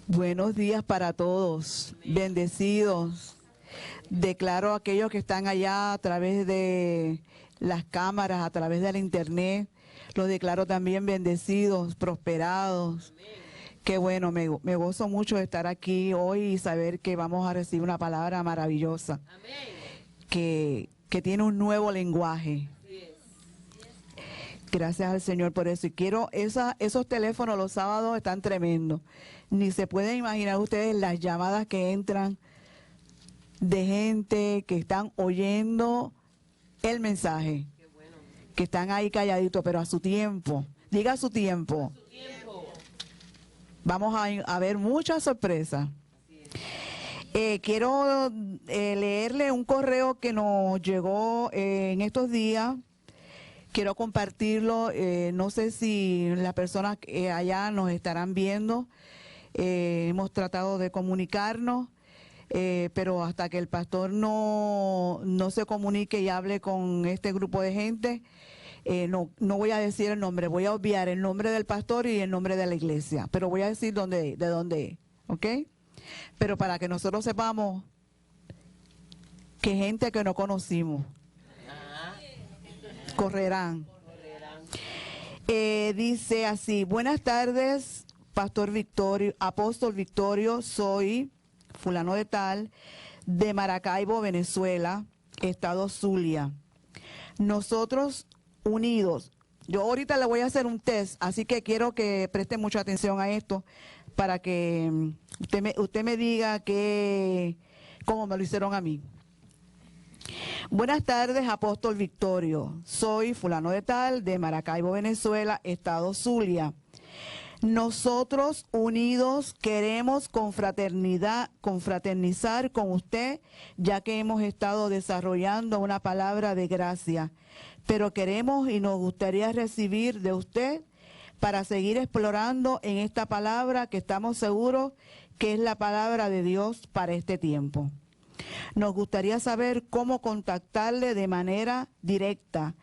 Buenos días para todos, bendecidos. Declaro a aquellos que están allá a través de las cámaras, a través de la internet, los declaro también bendecidos, prosperados. Qué bueno, me gozo mucho de estar aquí hoy y saber que vamos a recibir una palabra maravillosa, que tiene un nuevo lenguaje. Gracias al Señor por eso. Y quiero, esos teléfonos los sábados están tremendos. Ni se pueden imaginar ustedes las llamadas que entran de gente que están oyendo el mensaje, que están ahí calladitos, pero a su tiempo. Diga a su tiempo. Vamos a ver muchas sorpresas. Quiero leerle un correo que nos llegó en estos días. Quiero compartirlo, no sé si las personas allá nos estarán viendo, hemos tratado de comunicarnos, pero hasta que el pastor no se comunique y hable con este grupo de gente, no voy a decir el nombre, voy a obviar el nombre del pastor y el nombre de la iglesia, pero voy a decir de dónde es, ¿ok? Pero para que nosotros sepamos que gente que no conocimos, correrán. Dice así: buenas tardes, Pastor Victorio, Apóstol Victorio, soy fulano de tal, de Maracaibo, Venezuela, estado Zulia. Nosotros unidos, yo ahorita le voy a hacer un test, así que quiero que preste mucha atención a esto, para que usted me diga cómo me lo hicieron a mí. Buenas tardes, Apóstol Victorio. Soy fulano de tal, de Maracaibo, Venezuela, estado Zulia. Nosotros unidos queremos confraternizar con usted, ya que hemos estado desarrollando una palabra de gracia. Pero queremos y nos gustaría recibir de usted para seguir explorando en esta palabra que estamos seguros que es la palabra de Dios para este tiempo. Nos gustaría saber cómo contactarle de manera directa,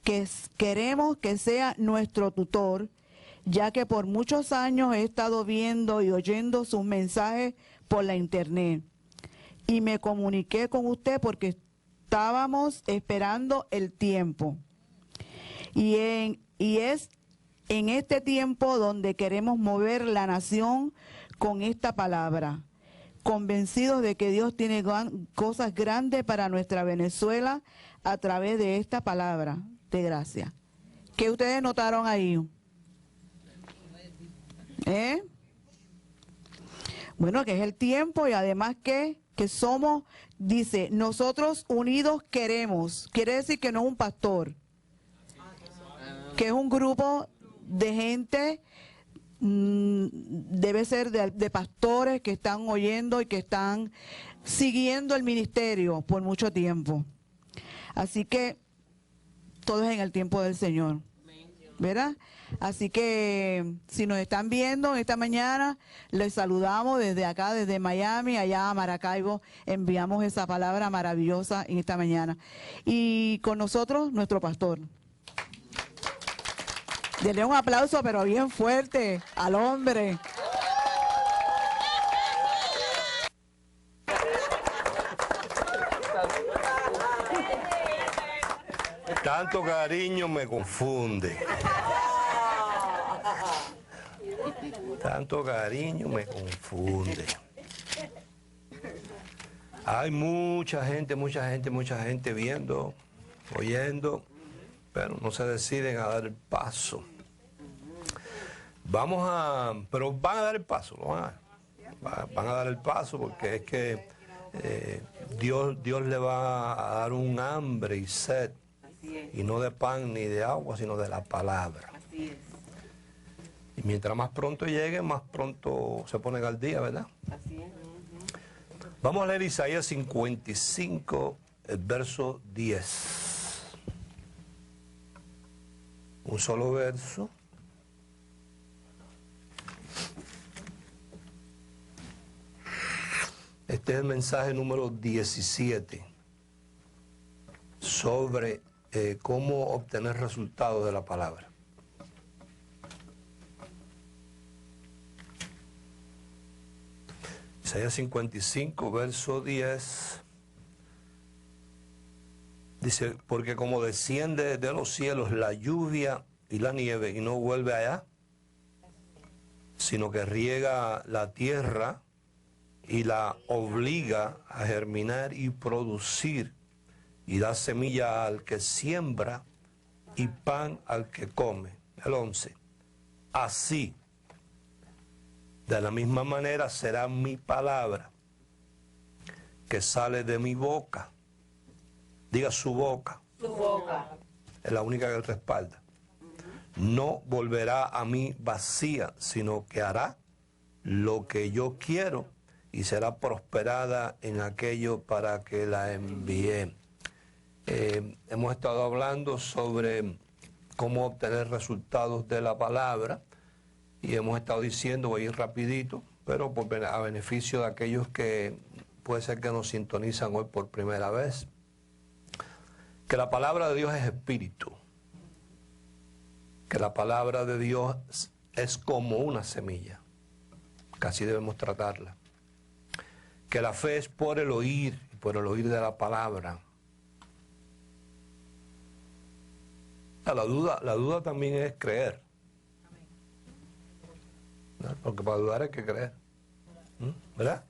que queremos que sea nuestro tutor, ya que por muchos años he estado viendo y oyendo sus mensajes por la internet. Y me comuniqué con usted porque estábamos esperando el tiempo. Y es en este tiempo donde queremos mover la nación con esta palabra, convencidos de que Dios tiene cosas grandes para nuestra Venezuela a través de esta palabra de gracia. ¿Qué ustedes notaron ahí? Bueno, que es el tiempo y además que somos, dice, nosotros unidos queremos. Quiere decir que no es un pastor, que es un grupo de gente. Debe ser de pastores que están oyendo y que están siguiendo el ministerio por mucho tiempo. Así que todo es en el tiempo del Señor, ¿verdad? Así que si nos están viendo esta mañana, les saludamos desde acá, desde Miami, allá a Maracaibo, enviamos esa palabra maravillosa en esta mañana. Y con nosotros, nuestro pastor. Denle un aplauso, pero bien fuerte, al hombre. Tanto cariño me confunde. Tanto cariño me confunde. Hay mucha gente viendo, oyendo, pero no se deciden a dar el paso. Pero van a dar el paso, van a dar el paso porque es que Dios le va a dar un hambre y sed, y no de pan ni de agua, sino de la palabra. Y mientras más pronto llegue, más pronto se ponen al día, ¿verdad? Vamos a leer Isaías 55, el verso 10. Un solo verso. Este es el mensaje número 17 sobre cómo obtener resultados de la palabra. Isaías 55, verso 10. Dice, porque como desciende de los cielos la lluvia y la nieve y no vuelve allá, sino que riega la tierra y la obliga a germinar y producir, y da semilla al que siembra y pan al que come. El 11. Así, de la misma manera será mi palabra que sale de mi boca. Diga su boca. Su boca. Es la única que respalda. No volverá a mí vacía, sino que hará lo que yo quiero y será prosperada en aquello para que la envíe. Hemos estado hablando sobre cómo obtener resultados de la palabra y hemos estado diciendo, voy a ir rapidito, pero a beneficio de aquellos que puede ser que nos sintonizan hoy por primera vez, que la palabra de Dios es espíritu, que la palabra de Dios es como una semilla, que así debemos tratarla, que la fe es por el oír de la palabra. La duda también es creer, ¿no? Porque para dudar hay que creer, ¿verdad?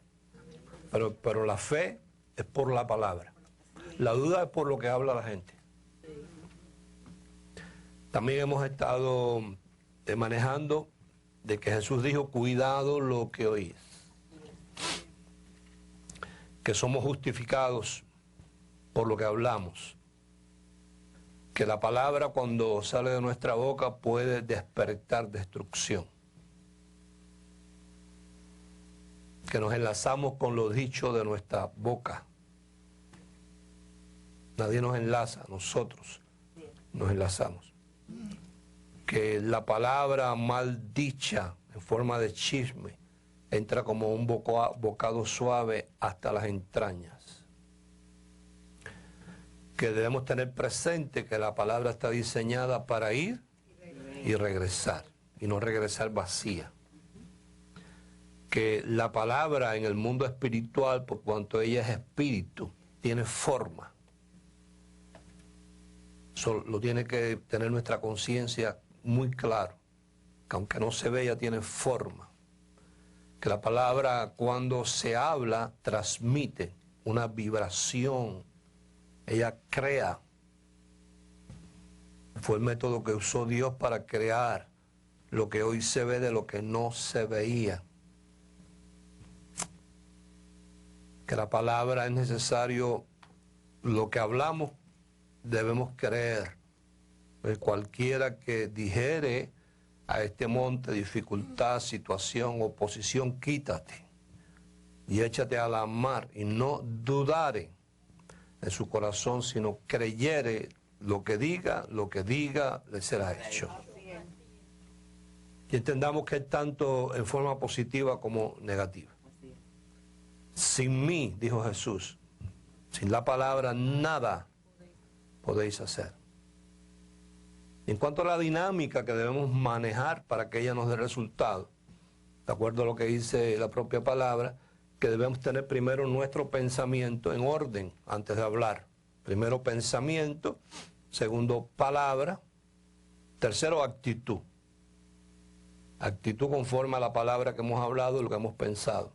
Pero la fe es por la palabra. La duda es por lo que habla la gente. También hemos estado manejando de que Jesús dijo, cuidado lo que oís. Que somos justificados por lo que hablamos. Que la palabra cuando sale de nuestra boca puede despertar destrucción. Que nos enlazamos con lo dicho de nuestra boca. Nadie nos enlaza, nosotros nos enlazamos. Que la palabra mal dicha en forma de chisme entra como un bocado suave hasta las entrañas. Que debemos tener presente que la palabra está diseñada para ir y regresar, y no regresar vacía. Que la palabra en el mundo espiritual, por cuanto ella es espíritu, tiene forma. Eso lo tiene que tener nuestra conciencia muy claro, que aunque no se ve, ella tiene forma. Que la palabra cuando se habla transmite una vibración, ella crea. Fue el método que usó Dios para crear lo que hoy se ve de lo que no se veía. Que la palabra es necesario, lo que hablamos debemos creer. Cualquiera que dijere a este monte dificultad, situación, oposición, quítate y échate a la mar, y no dudare en su corazón, sino creyere lo que diga le será hecho. Y entendamos que es tanto en forma positiva como negativa. Sin mí, dijo Jesús, sin la palabra nada podéis hacer. En cuanto a la dinámica que debemos manejar para que ella nos dé resultado, de acuerdo a lo que dice la propia palabra, que debemos tener primero nuestro pensamiento en orden antes de hablar. Primero pensamiento, segundo palabra, tercero actitud. Actitud conforme a la palabra que hemos hablado y lo que hemos pensado.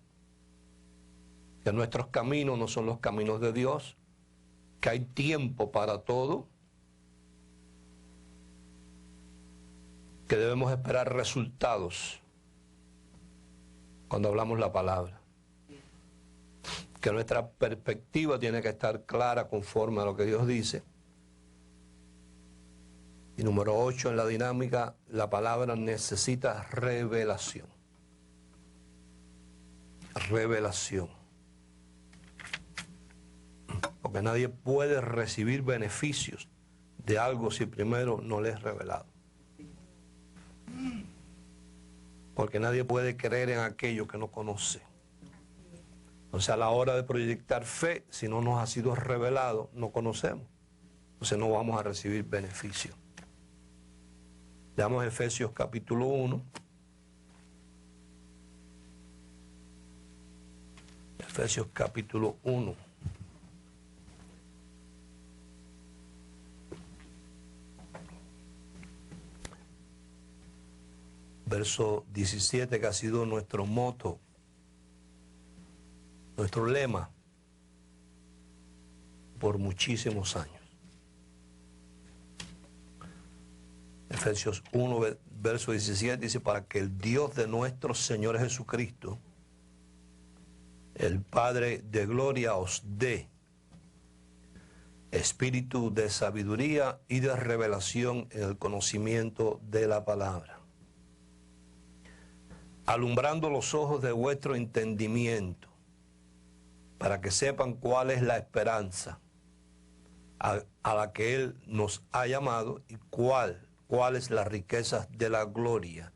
Que nuestros caminos no son los caminos de Dios, que hay tiempo para todo, que debemos esperar resultados cuando hablamos la palabra, que nuestra perspectiva tiene que estar clara conforme a lo que Dios dice. Y número 8 en la dinámica, la palabra necesita revelación. Revelación. Porque nadie puede recibir beneficios de algo si primero no le es revelado. Porque nadie puede creer en aquello que no conoce. Entonces, a la hora de proyectar fe, si no nos ha sido revelado, no conocemos. Entonces no vamos a recibir beneficio. Leamos Efesios capítulo 1. Efesios capítulo 1. Verso 17, que ha sido nuestro moto, nuestro lema por muchísimos años. Efesios 1, verso 17 dice: para que el Dios de nuestro Señor Jesucristo, el Padre de gloria, os dé espíritu de sabiduría y de revelación en el conocimiento de la palabra, alumbrando los ojos de vuestro entendimiento, para que sepan cuál es la esperanza a la que Él nos ha llamado y cuáles las riquezas de la gloria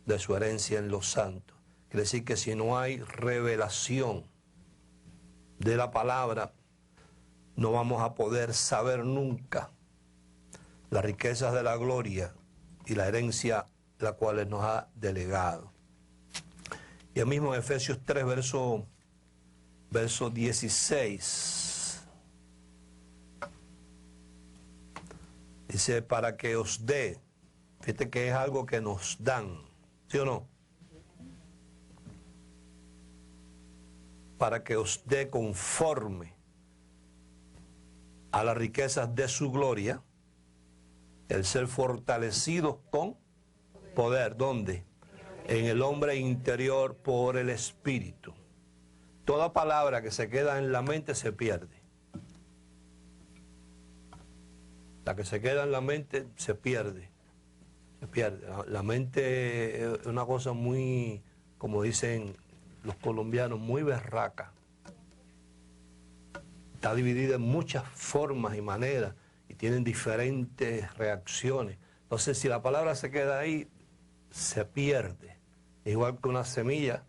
de su herencia en los santos. Quiere decir que si no hay revelación de la palabra, no vamos a poder saber nunca las riquezas de la gloria y la herencia la cual Él nos ha delegado. Y el mismo en Efesios 3, verso 16, dice: para que os dé. Fíjate que es algo que nos dan, ¿sí o no? Para que os dé conforme a las riquezas de su gloria, el ser fortalecidos con poder. ¿Dónde? En el hombre interior por el Espíritu. Toda palabra que se queda en la mente se pierde. La que se queda en la mente se pierde. Se pierde. La mente es una cosa muy, como dicen los colombianos, muy berraca. Está dividida en muchas formas y maneras y tienen diferentes reacciones. Entonces, si la palabra se queda ahí, se pierde. Igual que una semilla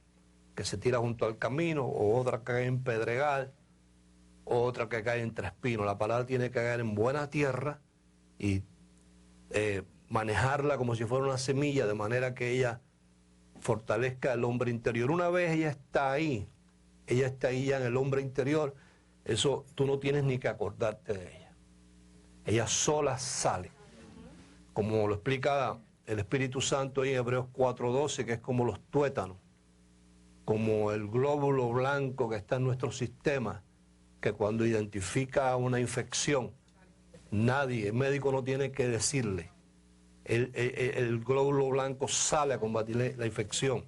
que se tira junto al camino, o otra que cae en pedregal, o otra que cae entre espinos. La palabra tiene que caer en buena tierra y manejarla como si fuera una semilla, de manera que ella fortalezca el hombre interior. Una vez ella está ahí ya en el hombre interior, eso tú no tienes ni que acordarte de ella. Ella sola sale, como lo explica el Espíritu Santo en Hebreos 4:12, que es como los tuétanos, como el glóbulo blanco que está en nuestro sistema, que cuando identifica una infección, el médico no tiene que decirle, el glóbulo blanco sale a combatir la infección.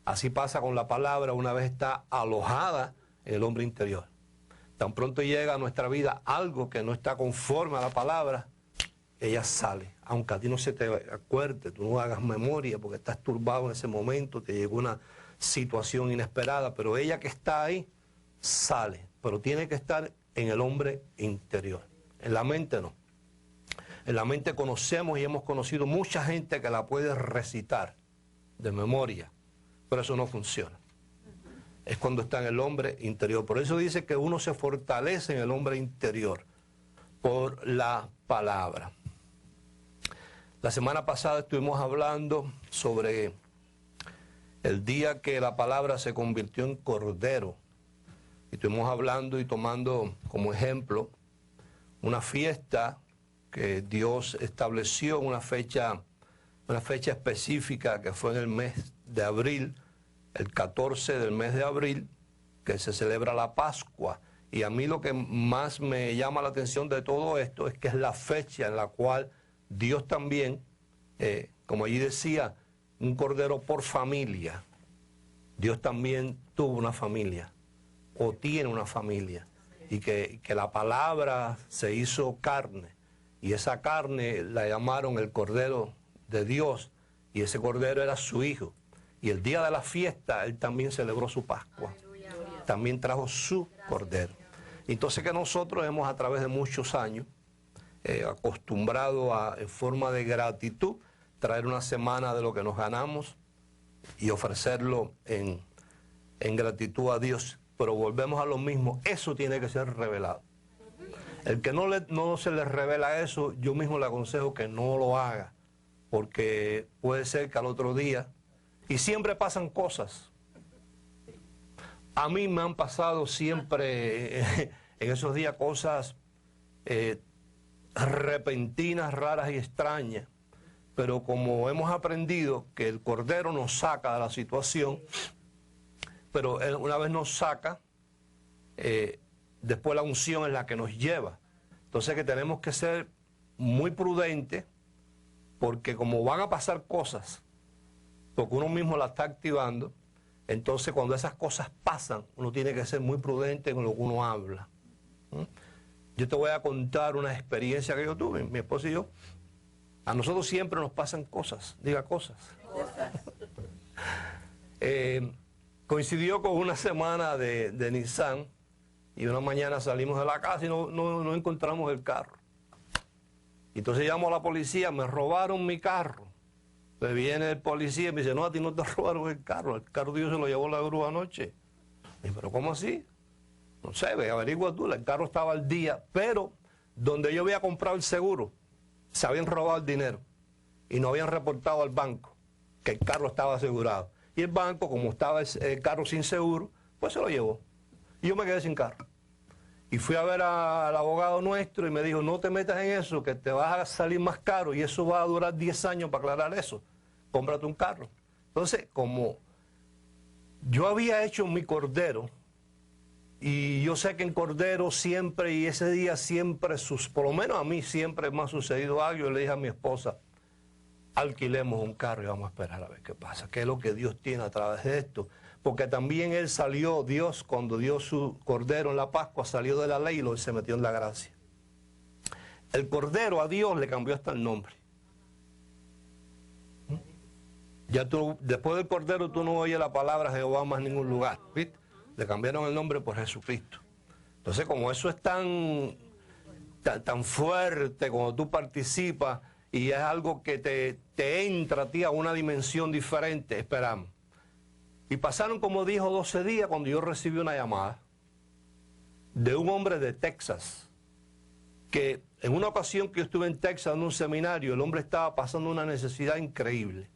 Así pasa con la palabra una vez está alojada en el hombre interior. Tan pronto llega a nuestra vida algo que no está conforme a la palabra, ella sale. Aunque a ti no se te acuerde, tú no hagas memoria porque estás turbado en ese momento, te llegó una situación inesperada, pero ella que está ahí sale. Pero tiene que estar en el hombre interior. En la mente no. En la mente conocemos y hemos conocido mucha gente que la puede recitar de memoria, pero eso no funciona. Es cuando está en el hombre interior. Por eso dice que uno se fortalece en el hombre interior por la palabra. La semana pasada estuvimos hablando sobre el día que la palabra se convirtió en cordero. Y estuvimos hablando y tomando como ejemplo una fiesta que Dios estableció, una fecha específica que fue en el mes de abril, el 14 del mes de abril, que se celebra la Pascua. Y a mí lo que más me llama la atención de todo esto es que es la fecha en la cual Dios también, como allí decía, un cordero por familia. Dios también tuvo una familia, o tiene una familia, y que la palabra se hizo carne, y esa carne la llamaron el Cordero de Dios, y ese Cordero era su Hijo. Y el día de la fiesta, Él también celebró su Pascua. También trajo su Cordero. Entonces que nosotros hemos a través de muchos años acostumbrado a, en forma de gratitud, traer una semana de lo que nos ganamos y ofrecerlo en gratitud a Dios. Pero volvemos a lo mismo, eso tiene que ser revelado. El que no se le revela eso, yo mismo le aconsejo que no lo haga, porque puede ser que al otro día, y siempre pasan cosas, A mí me han pasado siempre en esos días cosas repentinas, raras y extrañas. Pero como hemos aprendido que el Cordero nos saca de la situación, pero Él una vez nos saca, después la unción es la que nos lleva. Entonces que tenemos que ser muy prudentes, porque como van a pasar cosas, porque uno mismo la está activando, entonces cuando esas cosas pasan, uno tiene que ser muy prudente con lo que uno habla. Yo te voy a contar una experiencia que yo tuve, mi esposa y yo. A nosotros siempre nos pasan cosas, diga cosas. Coincidió con una semana de Nissan, y una mañana salimos de la casa y no encontramos el carro. Entonces llamo a la policía, me robaron mi carro. Pues viene el policía y me dice, no, a ti no te robaron el carro Dios se lo llevó la grúa anoche. Y, pero ¿cómo así? No sé, ve, averigua tú, el carro estaba al día, pero donde yo había comprado el seguro, se habían robado el dinero y no habían reportado al banco que el carro estaba asegurado. Y el banco, como estaba el carro sin seguro, pues se lo llevó. Y yo me quedé sin carro. Y fui a ver al abogado nuestro y me dijo, no te metas en eso, que te vas a salir más caro y eso va a durar 10 años para aclarar eso. Cómprate un carro. Entonces, como yo había hecho mi cordero, y yo sé que en cordero siempre, y ese día siempre, por lo menos a mí siempre me ha sucedido algo, yo le dije a mi esposa, alquilemos un carro y vamos a esperar a ver qué pasa, qué es lo que Dios tiene a través de esto. Porque también Él salió, Dios, cuando dio su cordero en la Pascua, salió de la ley y se metió en la gracia. El cordero a Dios le cambió hasta el nombre. Ya tú, después del cordero, tú no oyes la palabra Jehová más en ningún lugar, ¿viste? Le cambiaron el nombre por Jesucristo. Entonces, como eso es tan fuerte, cuando tú participas y es algo que te entra a ti a una dimensión diferente, esperamos. Y pasaron, como dijo, 12 días cuando yo recibí una llamada de un hombre de Texas, que en una ocasión que yo estuve en Texas en un seminario, el hombre estaba pasando una necesidad increíble.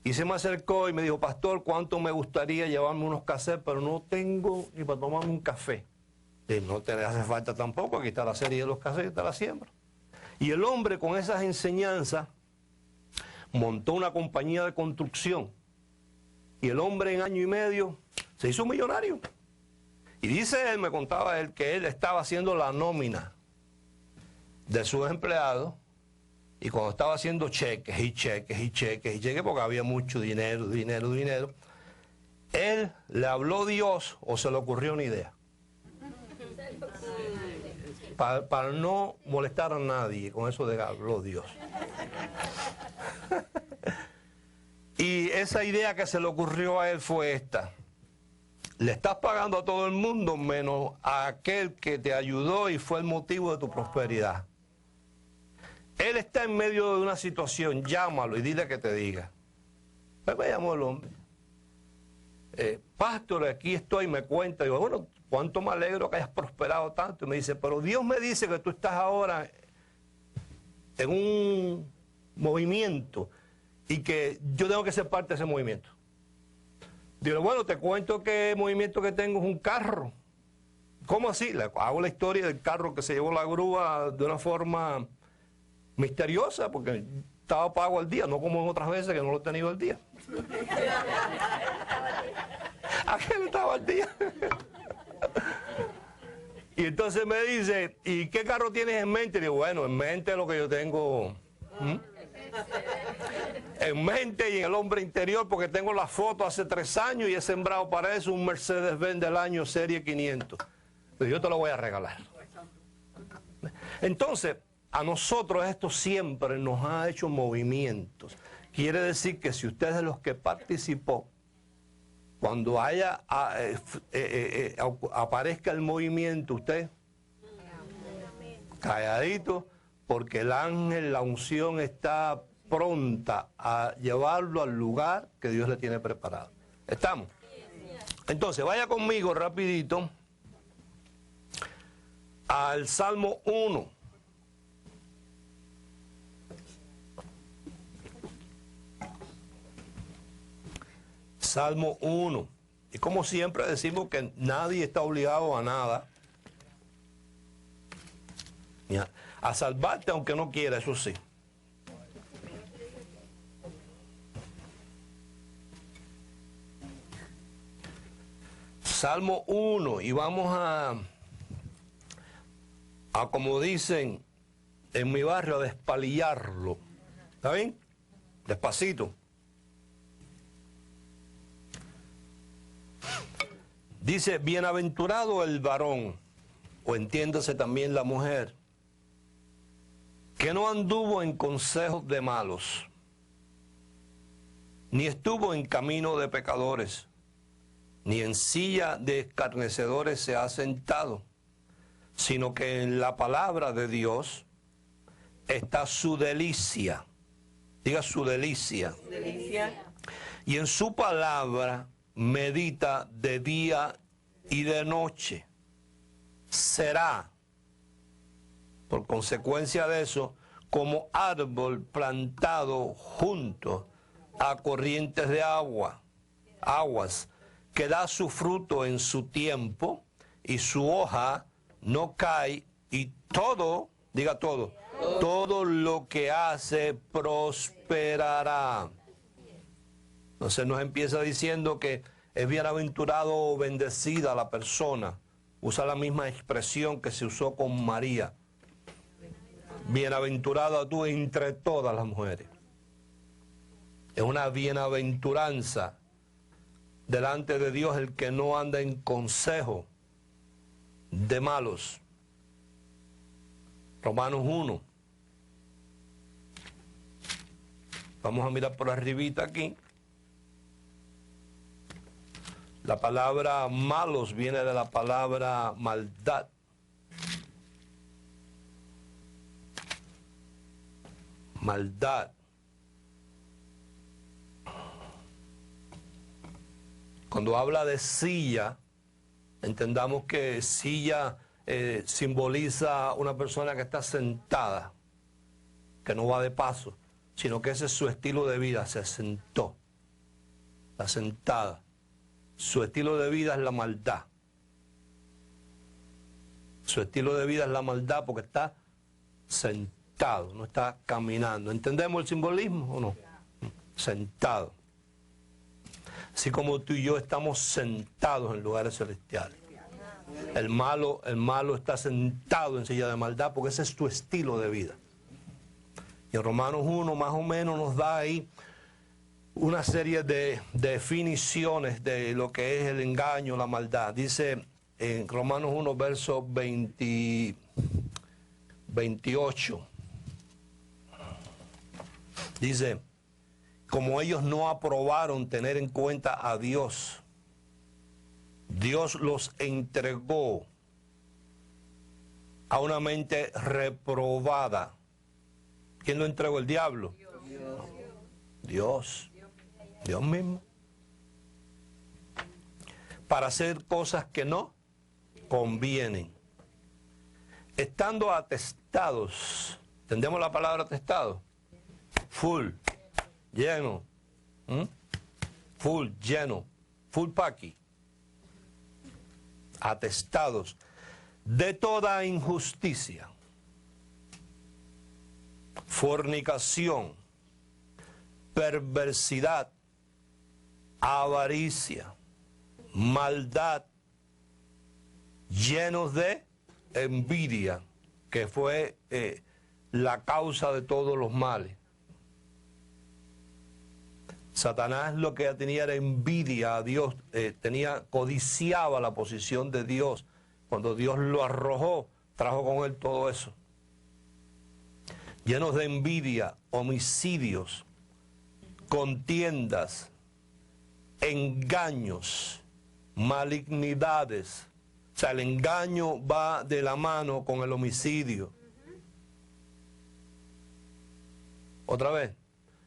Y se me acercó y me dijo, pastor, ¿cuánto me gustaría llevarme unos cassettes, pero no tengo ni para tomarme un café? Y no te hace falta tampoco, aquí está la serie de los cassettes, está la siembra. Y el hombre con esas enseñanzas montó una compañía de construcción. Y el hombre en año y medio se hizo millonario. Y dice él, me contaba él, que él estaba haciendo la nómina de sus empleados. Y cuando estaba haciendo cheques y cheques y cheques y cheques, porque había mucho dinero, él le habló Dios o se le ocurrió una idea. Para no molestar a nadie, con eso de habló Dios. Y esa idea que se le ocurrió a él fue esta. Le estás pagando a todo el mundo menos a aquel que te ayudó y fue el motivo de tu prosperidad. Él está en medio de una situación, llámalo y dile que te diga. Pues me llamó el hombre. Pastor, aquí estoy, me cuenta. Digo, bueno, cuánto me alegro que hayas prosperado tanto. Y me dice, pero Dios me dice que tú estás ahora en un movimiento y que yo tengo que ser parte de ese movimiento. Digo, bueno, te cuento que el movimiento que tengo es un carro. ¿Cómo así? Le hago la historia del carro que se llevó la grúa de una forma misteriosa, porque estaba pago al día, no como en otras veces que no lo he tenido al día. Aquel estaba al día. Y entonces me dice, ¿y qué carro tienes en mente? Y digo, bueno, en mente lo que yo tengo... en mente y en el hombre interior, porque tengo la foto hace 3 años y he sembrado para eso un Mercedes-Benz del año serie 500. Pero yo te lo voy a regalar. Entonces, a nosotros esto siempre nos ha hecho movimientos. Quiere decir que si usted es de los que participó, cuando aparezca el movimiento, usted calladito, porque el ángel, la unción está pronta a llevarlo al lugar que Dios le tiene preparado. ¿Estamos? Entonces, vaya conmigo rapidito al Salmo 1. Salmo 1. Y como siempre decimos que nadie está obligado a nada. A salvarte aunque no quiera, eso sí. Salmo 1, y vamos a como dicen en mi barrio, a despalillarlo. ¿Está bien? Despacito. Dice, bienaventurado el varón, o entiéndase también la mujer, que no anduvo en consejos de malos, ni estuvo en camino de pecadores, ni en silla de escarnecedores se ha sentado, sino que en la palabra de Dios está su delicia. Diga su delicia. Su delicia. Y en su palabra medita de día y de noche. Será, por consecuencia de eso, como árbol plantado junto a corrientes de aguas, que da su fruto en su tiempo, y su hoja no cae, y todo, diga todo, todo lo que hace prosperará. Entonces nos empieza diciendo que es bienaventurado o bendecida la persona. Usa la misma expresión que se usó con María. Bienaventurada tú entre todas las mujeres. Es una bienaventuranza delante de Dios el que no anda en consejo de malos. Romanos 1. Vamos a mirar por arribita aquí. La palabra malos viene de la palabra maldad. Maldad. Cuando habla de silla, entendamos que silla simboliza una persona que está sentada, que no va de paso, sino que ese es su estilo de vida, se sentó, está sentada. Su estilo de vida es la maldad. Su estilo de vida es la maldad porque está sentado, no está caminando. ¿Entendemos el simbolismo o no? Sentado. Así como tú y yo estamos sentados en lugares celestiales. El malo está sentado en silla de maldad porque ese es tu estilo de vida. Y en Romanos 1 más o menos nos da ahí una serie de definiciones de lo que es el engaño, la maldad. Dice en Romanos 1, verso 28. Dice, como ellos no aprobaron tener en cuenta a Dios, Dios los entregó a una mente reprobada. ¿Quién lo entregó? ¿El diablo? Dios. Dios mismo. Para hacer cosas que no convienen. Estando atestados. ¿Entendemos la palabra atestado? Full. Lleno. Full, lleno. Full paqui. Atestados de toda injusticia, fornicación, perversidad, avaricia, maldad, llenos de envidia, que fue la causa de todos los males. Satanás lo que tenía era envidia a Dios, codiciaba la posición de Dios. Cuando Dios lo arrojó, trajo con él todo eso. Llenos de envidia, homicidios, contiendas, engaños, malignidades. O sea, el engaño va de la mano con el homicidio. Otra vez.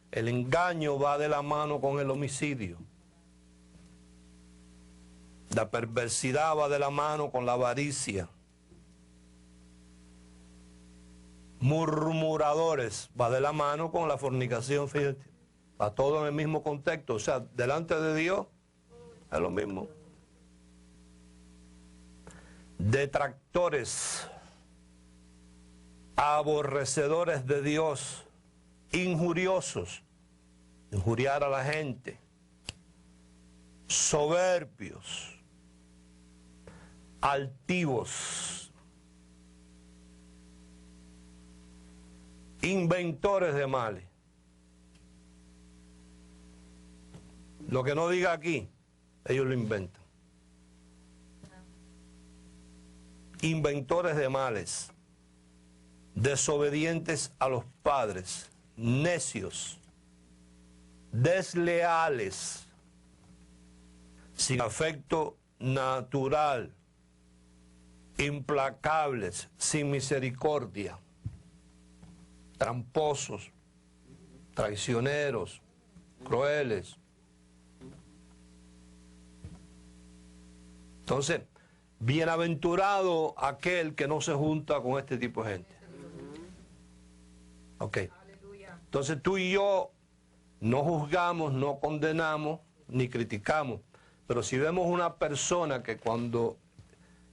El engaño va de la mano con el homicidio. La perversidad va de la mano con la avaricia. Murmuradores va de la mano con la fornicación, fíjate. Va todo en el mismo contexto. O sea, delante de Dios es lo mismo. detractores, aborrecedores de Dios, injuriosos, injuriar a la gente, soberbios, altivos, inventores de males. Lo que no diga aquí, ellos lo inventan. Inventores de males, desobedientes a los padres, necios, desleales, sin afecto natural, implacables, sin misericordia, tramposos, traicioneros, crueles. Entonces, bienaventurado aquel que no se junta con este tipo de gente. Ok. Entonces tú y yo no juzgamos, no condenamos, ni criticamos. Pero si vemos una persona que cuando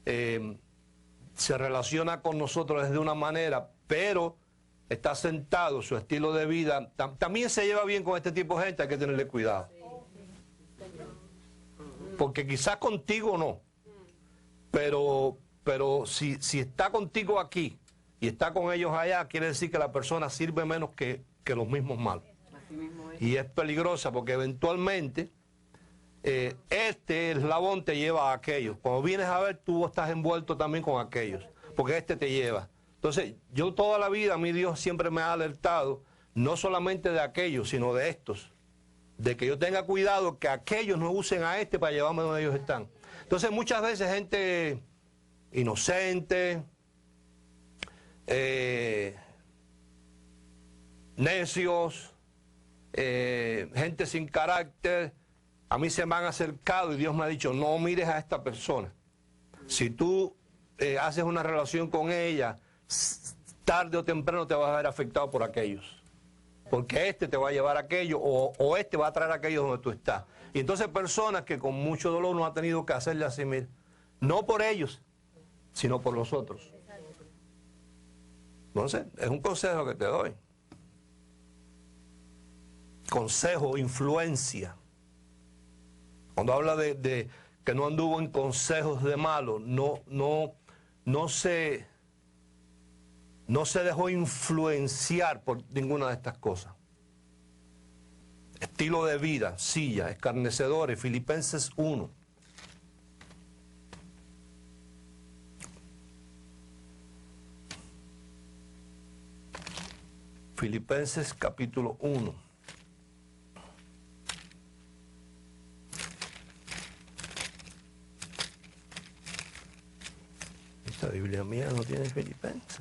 se relaciona con nosotros es de una manera, pero está sentado, su estilo de vida, también se lleva bien con este tipo de gente, hay que tenerle cuidado. Porque quizás contigo no, pero si está contigo aquí y está con ellos allá, quiere decir que la persona sirve menos que los mismos malos. Y es peligrosa porque eventualmente este eslabón te lleva a aquellos. Cuando vienes a ver, tú estás envuelto también con aquellos, porque este te lleva. Entonces, yo toda la vida, mi Dios siempre me ha alertado, no solamente de aquellos, sino de estos, de que yo tenga cuidado que aquellos no usen a este para llevarme donde ellos están. Entonces, muchas veces gente inocente, necios, gente sin carácter, a mí se me han acercado y Dios me ha dicho, no mires a esta persona. Si tú haces una relación con ella, tarde o temprano te vas a ver afectado por aquellos. Porque este te va a llevar a aquello o este va a traer a aquello donde tú estás. Y entonces personas que con mucho dolor no han tenido que hacerle así, mira, no por ellos, sino por los otros. Entonces, es un consejo que te doy. Consejo, influencia. Cuando habla de que no anduvo en consejos de malos, no se dejó influenciar por ninguna de estas cosas. Estilo de vida, silla, escarnecedores, Filipenses 1. Filipenses capítulo 1. Esta Biblia mía no tiene Filipenses.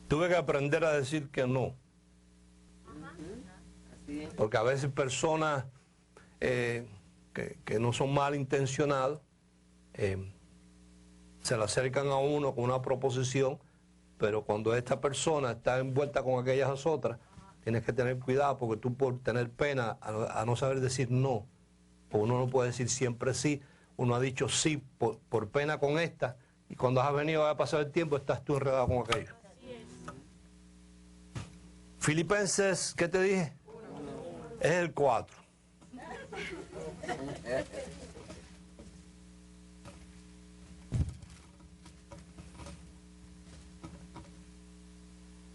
Tuve que aprender a decir que no. Porque a veces personas que no son malintencionados se le acercan a uno con una proposición, pero cuando esta persona está envuelta con aquellas otras, tienes que tener cuidado porque tú por tener pena a no saber decir no, porque uno no puede decir siempre sí, uno ha dicho sí por pena con esta y cuando has venido a pasar el tiempo estás tú enredado con aquello. Filipenses, ¿qué te dije? Es el 4.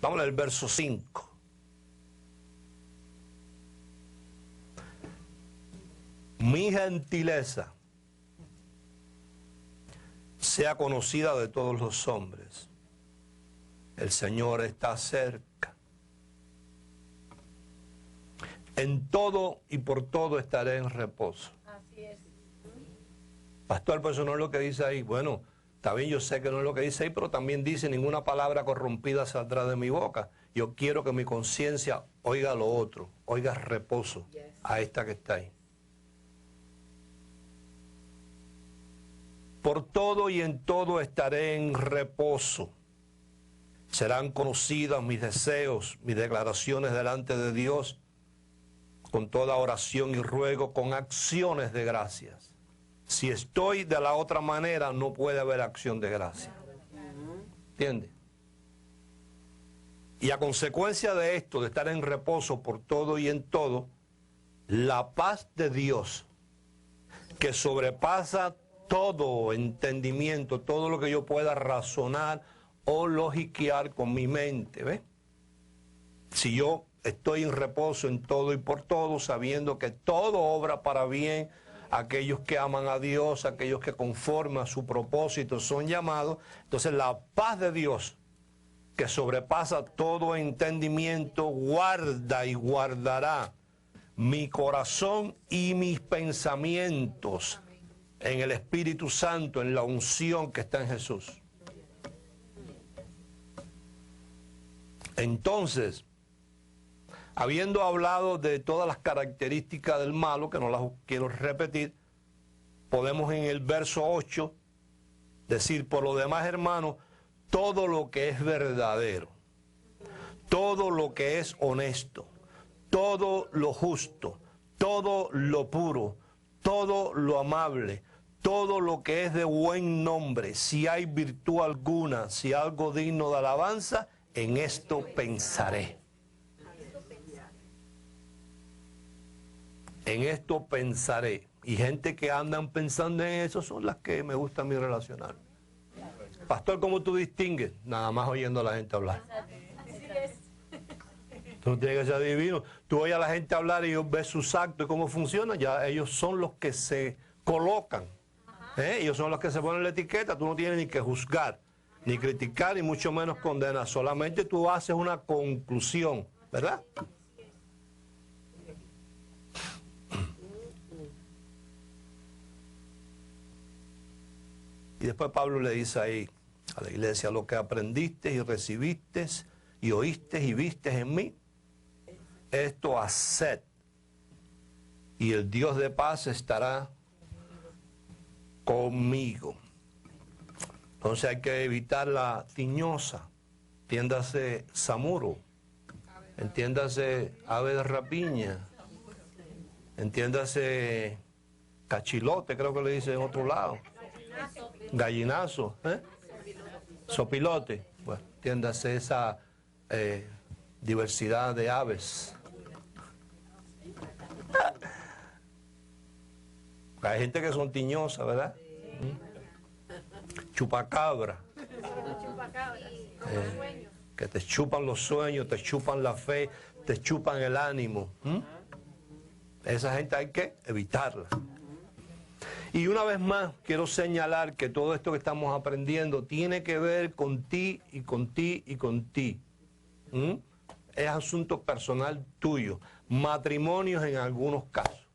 Vamos al verso 5. Mi gentileza sea conocida de todos los hombres. El Señor está cerca. En todo y por todo estaré en reposo. Así es. Pastor, pues eso no es lo que dice ahí. Bueno, está bien, yo sé que no es lo que dice ahí, pero también dice, ninguna palabra corrompida saldrá de mi boca. Yo quiero que mi conciencia oiga lo otro, oiga reposo a esta que está ahí. Por todo y en todo estaré en reposo. Serán conocidas mis deseos, mis declaraciones delante de Dios, con toda oración y ruego, con acciones de gracias. Si estoy de la otra manera, no puede haber acción de gracia. ¿Entiende? Y a consecuencia de esto, de estar en reposo por todo y en todo, la paz de Dios, que sobrepasa todo entendimiento, todo lo que yo pueda razonar o logiquear con mi mente, ¿ves? Si yo estoy en reposo en todo y por todo, sabiendo que todo obra para bien, aquellos que aman a Dios, aquellos que conforme a su propósito son llamados, entonces la paz de Dios, que sobrepasa todo entendimiento, guarda y guardará mi corazón y mis pensamientos en el Espíritu Santo, en la unción que está en Jesús. Entonces, habiendo hablado de todas las características del malo, que no las quiero repetir, podemos en el verso 8 decir: por lo demás, hermanos, todo lo que es verdadero, todo lo que es honesto, todo lo justo, todo lo puro, todo lo amable, todo lo que es de buen nombre, si hay virtud alguna, si algo digno de alabanza, en esto pensaré. En esto pensaré. Y gente que andan pensando en eso son las que me gusta a mí relacionar. Pastor, ¿cómo tú distingues? Nada más oyendo a la gente hablar. Tú no tienes que ser adivino. Tú oyes a la gente hablar y ellos ves sus actos y cómo funcionan. Ya ellos son los que se colocan. Ellos son los que se ponen la etiqueta. Tú no tienes ni que juzgar, ni criticar, ni mucho menos condenar. Solamente tú haces una conclusión, ¿verdad? Y después Pablo le dice ahí a la iglesia: lo que aprendiste y recibiste y oíste y viste en mí, esto haced, y el Dios de paz estará conmigo. Entonces hay que evitar la tiñosa, entiéndase samuro, entiéndase ave de rapiña, entiéndase cachilote, creo que le dicen en otro lado. Gallinazo, sopilote. Bueno, entiéndase esa diversidad de aves. Hay gente que son tiñosas, ¿verdad? Chupacabra. Que te chupan los sueños, te chupan la fe, te chupan el ánimo. Esa gente hay que evitarla. Y una vez más quiero señalar que todo esto que estamos aprendiendo tiene que ver con ti y con ti y con ti. Es asunto personal tuyo. Matrimonios en algunos casos.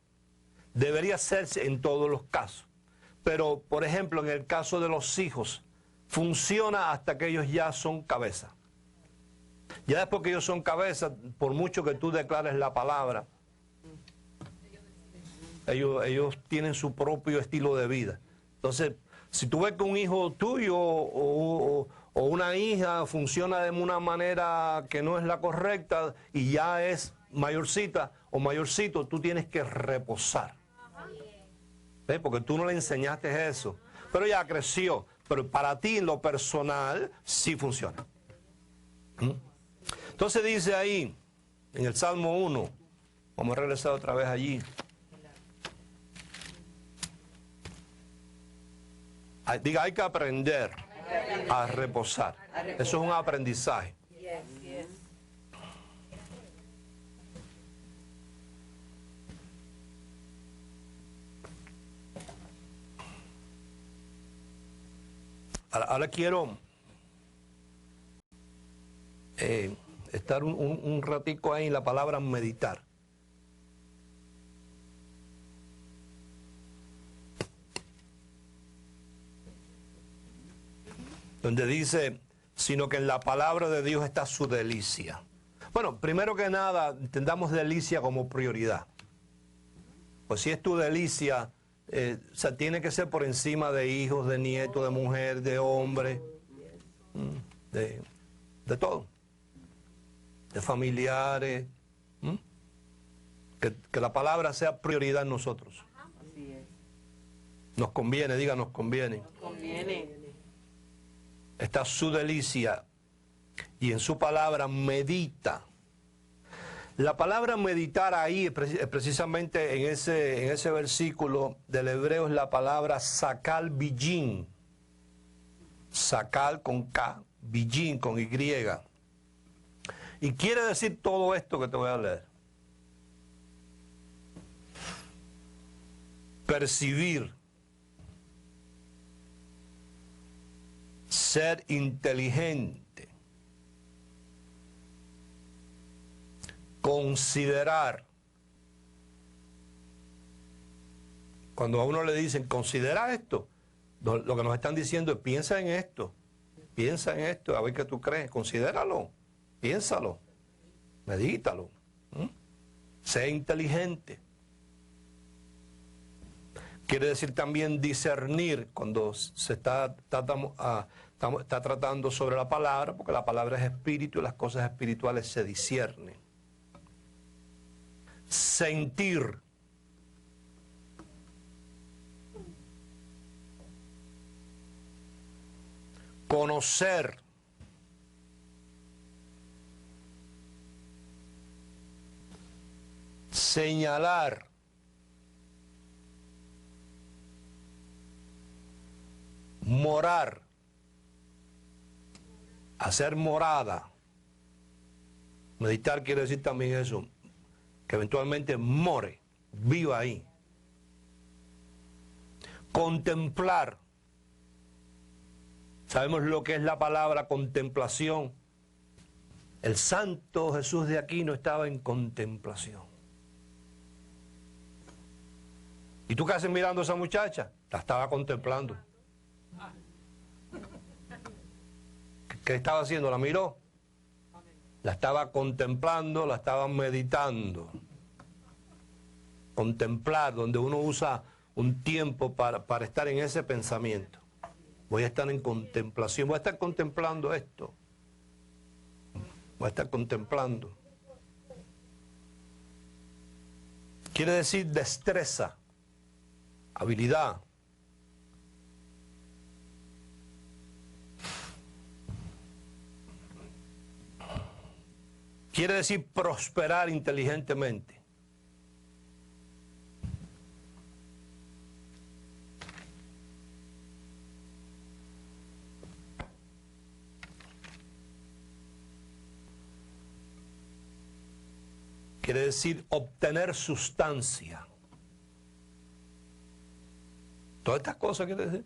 Debería hacerse en todos los casos. Pero, por ejemplo, en el caso de los hijos, funciona hasta que ellos ya son cabeza. Ya después que ellos son cabeza, por mucho que tú declares la palabra, ellos tienen su propio estilo de vida. Entonces, si tú ves que un hijo tuyo o una hija funciona de una manera que no es la correcta y ya es mayorcita o mayorcito, tú tienes que reposar. ¿Ves? Porque tú no le enseñaste eso. Pero ya creció. Pero para ti, en lo personal, sí funciona. Entonces dice ahí, en el Salmo 1, vamos a regresar otra vez allí. Diga, hay que aprender a reposar. Eso es un aprendizaje. Ahora quiero estar un ratico ahí en la palabra meditar. Donde dice, sino que en la palabra de Dios está su delicia. Bueno, primero que nada, entendamos delicia como prioridad. Pues si es tu delicia, O sea, tiene que ser por encima de hijos, de nietos, de mujer, de hombre, de todo, de familiares. Que la palabra sea prioridad en nosotros. Así es. Nos conviene, diga, nos conviene. Nos conviene. Está su delicia y en su palabra medita. La palabra meditar ahí, precisamente en ese versículo del hebreo, es la palabra sakal bijin. Sakal con K, bijin con Y. Y quiere decir todo esto que te voy a leer. Percibir, ser inteligente, considerar. Cuando a uno le dicen, considera esto, lo que nos están diciendo es, piensa en esto, a ver qué tú crees, considéralo, piénsalo, medítalo, sé inteligente. Quiere decir también discernir cuando se está tratando sobre la palabra, porque la palabra es espíritu y las cosas espirituales se disciernen. Sentir. Conocer. Señalar. Morar, hacer morada. Meditar quiere decir también eso, que eventualmente more, viva ahí. Contemplar. Sabemos lo que es la palabra contemplación. El santo Jesús de Aquino estaba en contemplación. ¿Y tú qué haces mirando a esa muchacha? La estaba contemplando. ¿Qué estaba haciendo? ¿La miró? La estaba contemplando, la estaba meditando. Contemplar, donde uno usa un tiempo para estar en ese pensamiento. Voy a estar en contemplación, voy a estar contemplando esto. Voy a estar contemplando. Quiere decir destreza, habilidad. Quiere decir prosperar inteligentemente. Quiere decir obtener sustancia. Todas estas cosas quiere decir.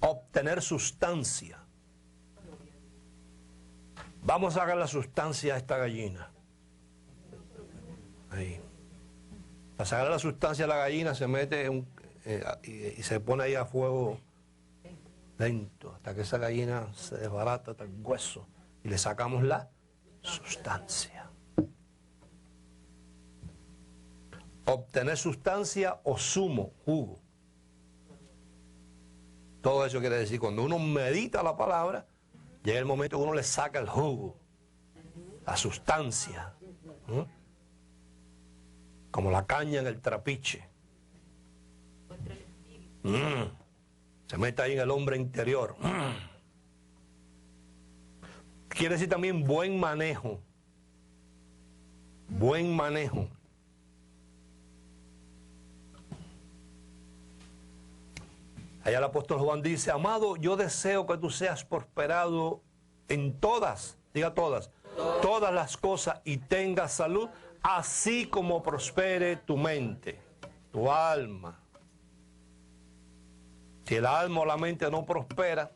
Obtener sustancia. Vamos a sacar la sustancia a esta gallina. Ahí. Para sacar la sustancia a la gallina se mete y se pone ahí a fuego lento hasta que esa gallina se desbarata hasta el hueso y le sacamos la sustancia. Obtener sustancia o zumo, jugo. Todo eso quiere decir, cuando uno medita la palabra, llega el momento que uno le saca el jugo, la sustancia, como la caña en el trapiche. Se mete ahí en el hombre interior. Quiere decir también buen manejo. Buen manejo. Allá el apóstol Juan dice, amado, yo deseo que tú seas prosperado en todas, diga todas, todas las cosas y tengas salud, así como prospere tu mente, tu alma. Si el alma o la mente no prospera,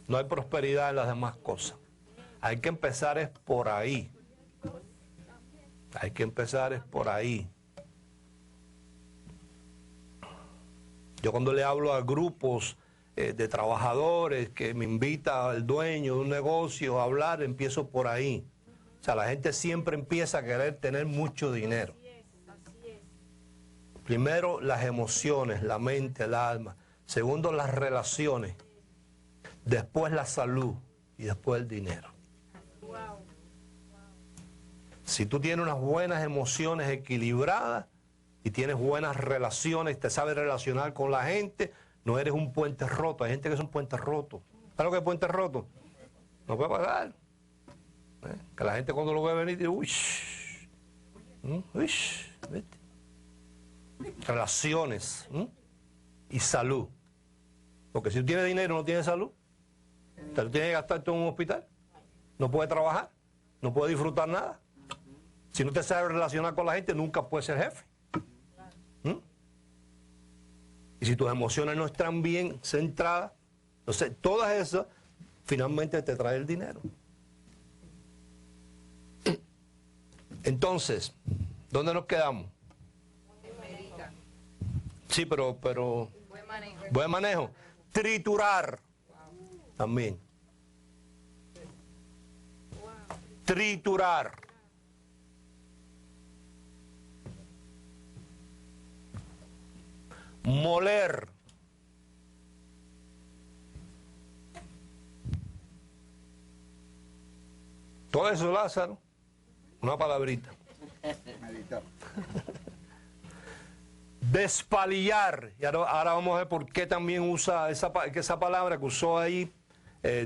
no hay prosperidad en las demás cosas. Hay que empezar es por ahí. Hay que empezar es por ahí. Yo cuando le hablo a grupos de trabajadores que me invita el dueño de un negocio a hablar, empiezo por ahí. O sea, la gente siempre empieza a querer tener mucho dinero. Primero, las emociones, la mente, el alma. Segundo, las relaciones. Después, la salud. Y después, el dinero. Si tú tienes unas buenas emociones equilibradas y tienes buenas relaciones, te sabes relacionar con la gente, no eres un puente roto. Hay gente que es un puente roto. ¿Sabes lo que es puente roto? No puede pagar. Que la gente cuando lo ve venir dice, uy, ¿viste? Relaciones y salud. Porque si tú tienes dinero no tienes salud, te lo tienes que gastar todo en un hospital. No puedes trabajar, no puedes disfrutar nada. Si no te sabes relacionar con la gente, nunca puedes ser jefe. Y si tus emociones no están bien centradas, entonces todas esas finalmente te traen el dinero. Entonces, ¿dónde nos quedamos? Sí, pero buen manejo. Triturar también. Triturar. Moler. Todo eso, Lázaro, una palabrita. Despalillar. Y ahora vamos a ver por qué también usa esa palabra que usó ahí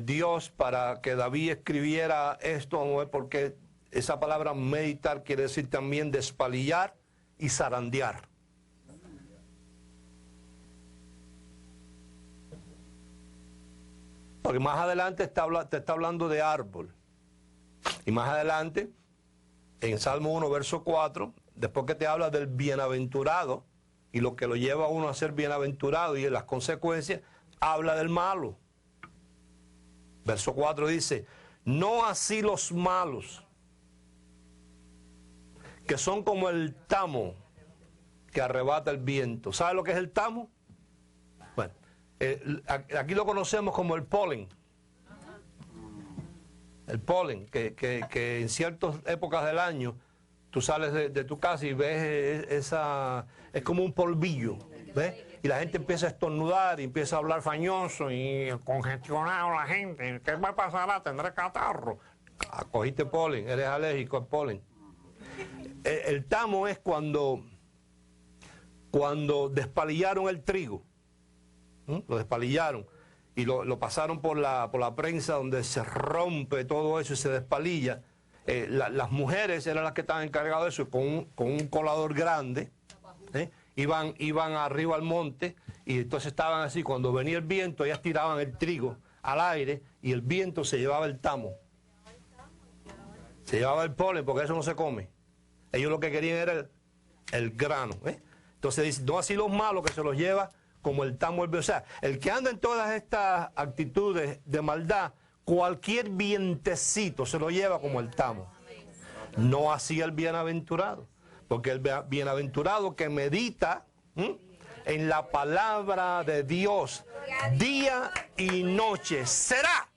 Dios para que David escribiera esto. Vamos a ver por qué esa palabra meditar quiere decir también despalillar y zarandear. Porque más adelante te está hablando de árbol. Y más adelante, en Salmo 1, verso 4, después que te habla del bienaventurado y lo que lo lleva a uno a ser bienaventurado y en las consecuencias, habla del malo. Verso 4 dice, no así los malos, que son como el tamo que arrebata el viento. ¿Sabe lo que es el tamo? Bueno, aquí lo conocemos como el polen. El polen, que en ciertas épocas del año tú sales de tu casa y ves es como un polvillo, ¿ves? Y la gente empieza a estornudar y empieza a hablar fañoso y congestionado la gente. ¿Qué me pasará? ¿Tendré catarro? Cogiste polen, eres alérgico al polen. El tamo es cuando despalillaron el trigo. Lo despalillaron y lo pasaron por la prensa donde se rompe todo eso y se despalilla. Las mujeres eran las que estaban encargadas de eso con un colador grande. Iban arriba al monte y entonces estaban así. Cuando venía el viento, ellas tiraban el trigo al aire y el viento se llevaba el tamo. Se llevaba el polen porque eso no se come. Ellos lo que querían era el grano. Entonces dice, no así los malos que se los lleva como el tamo. O sea, el que anda en todas estas actitudes de maldad, cualquier vientecito se lo lleva como el tamo. No así el bienaventurado. Porque el bienaventurado que medita en la palabra de Dios día y noche será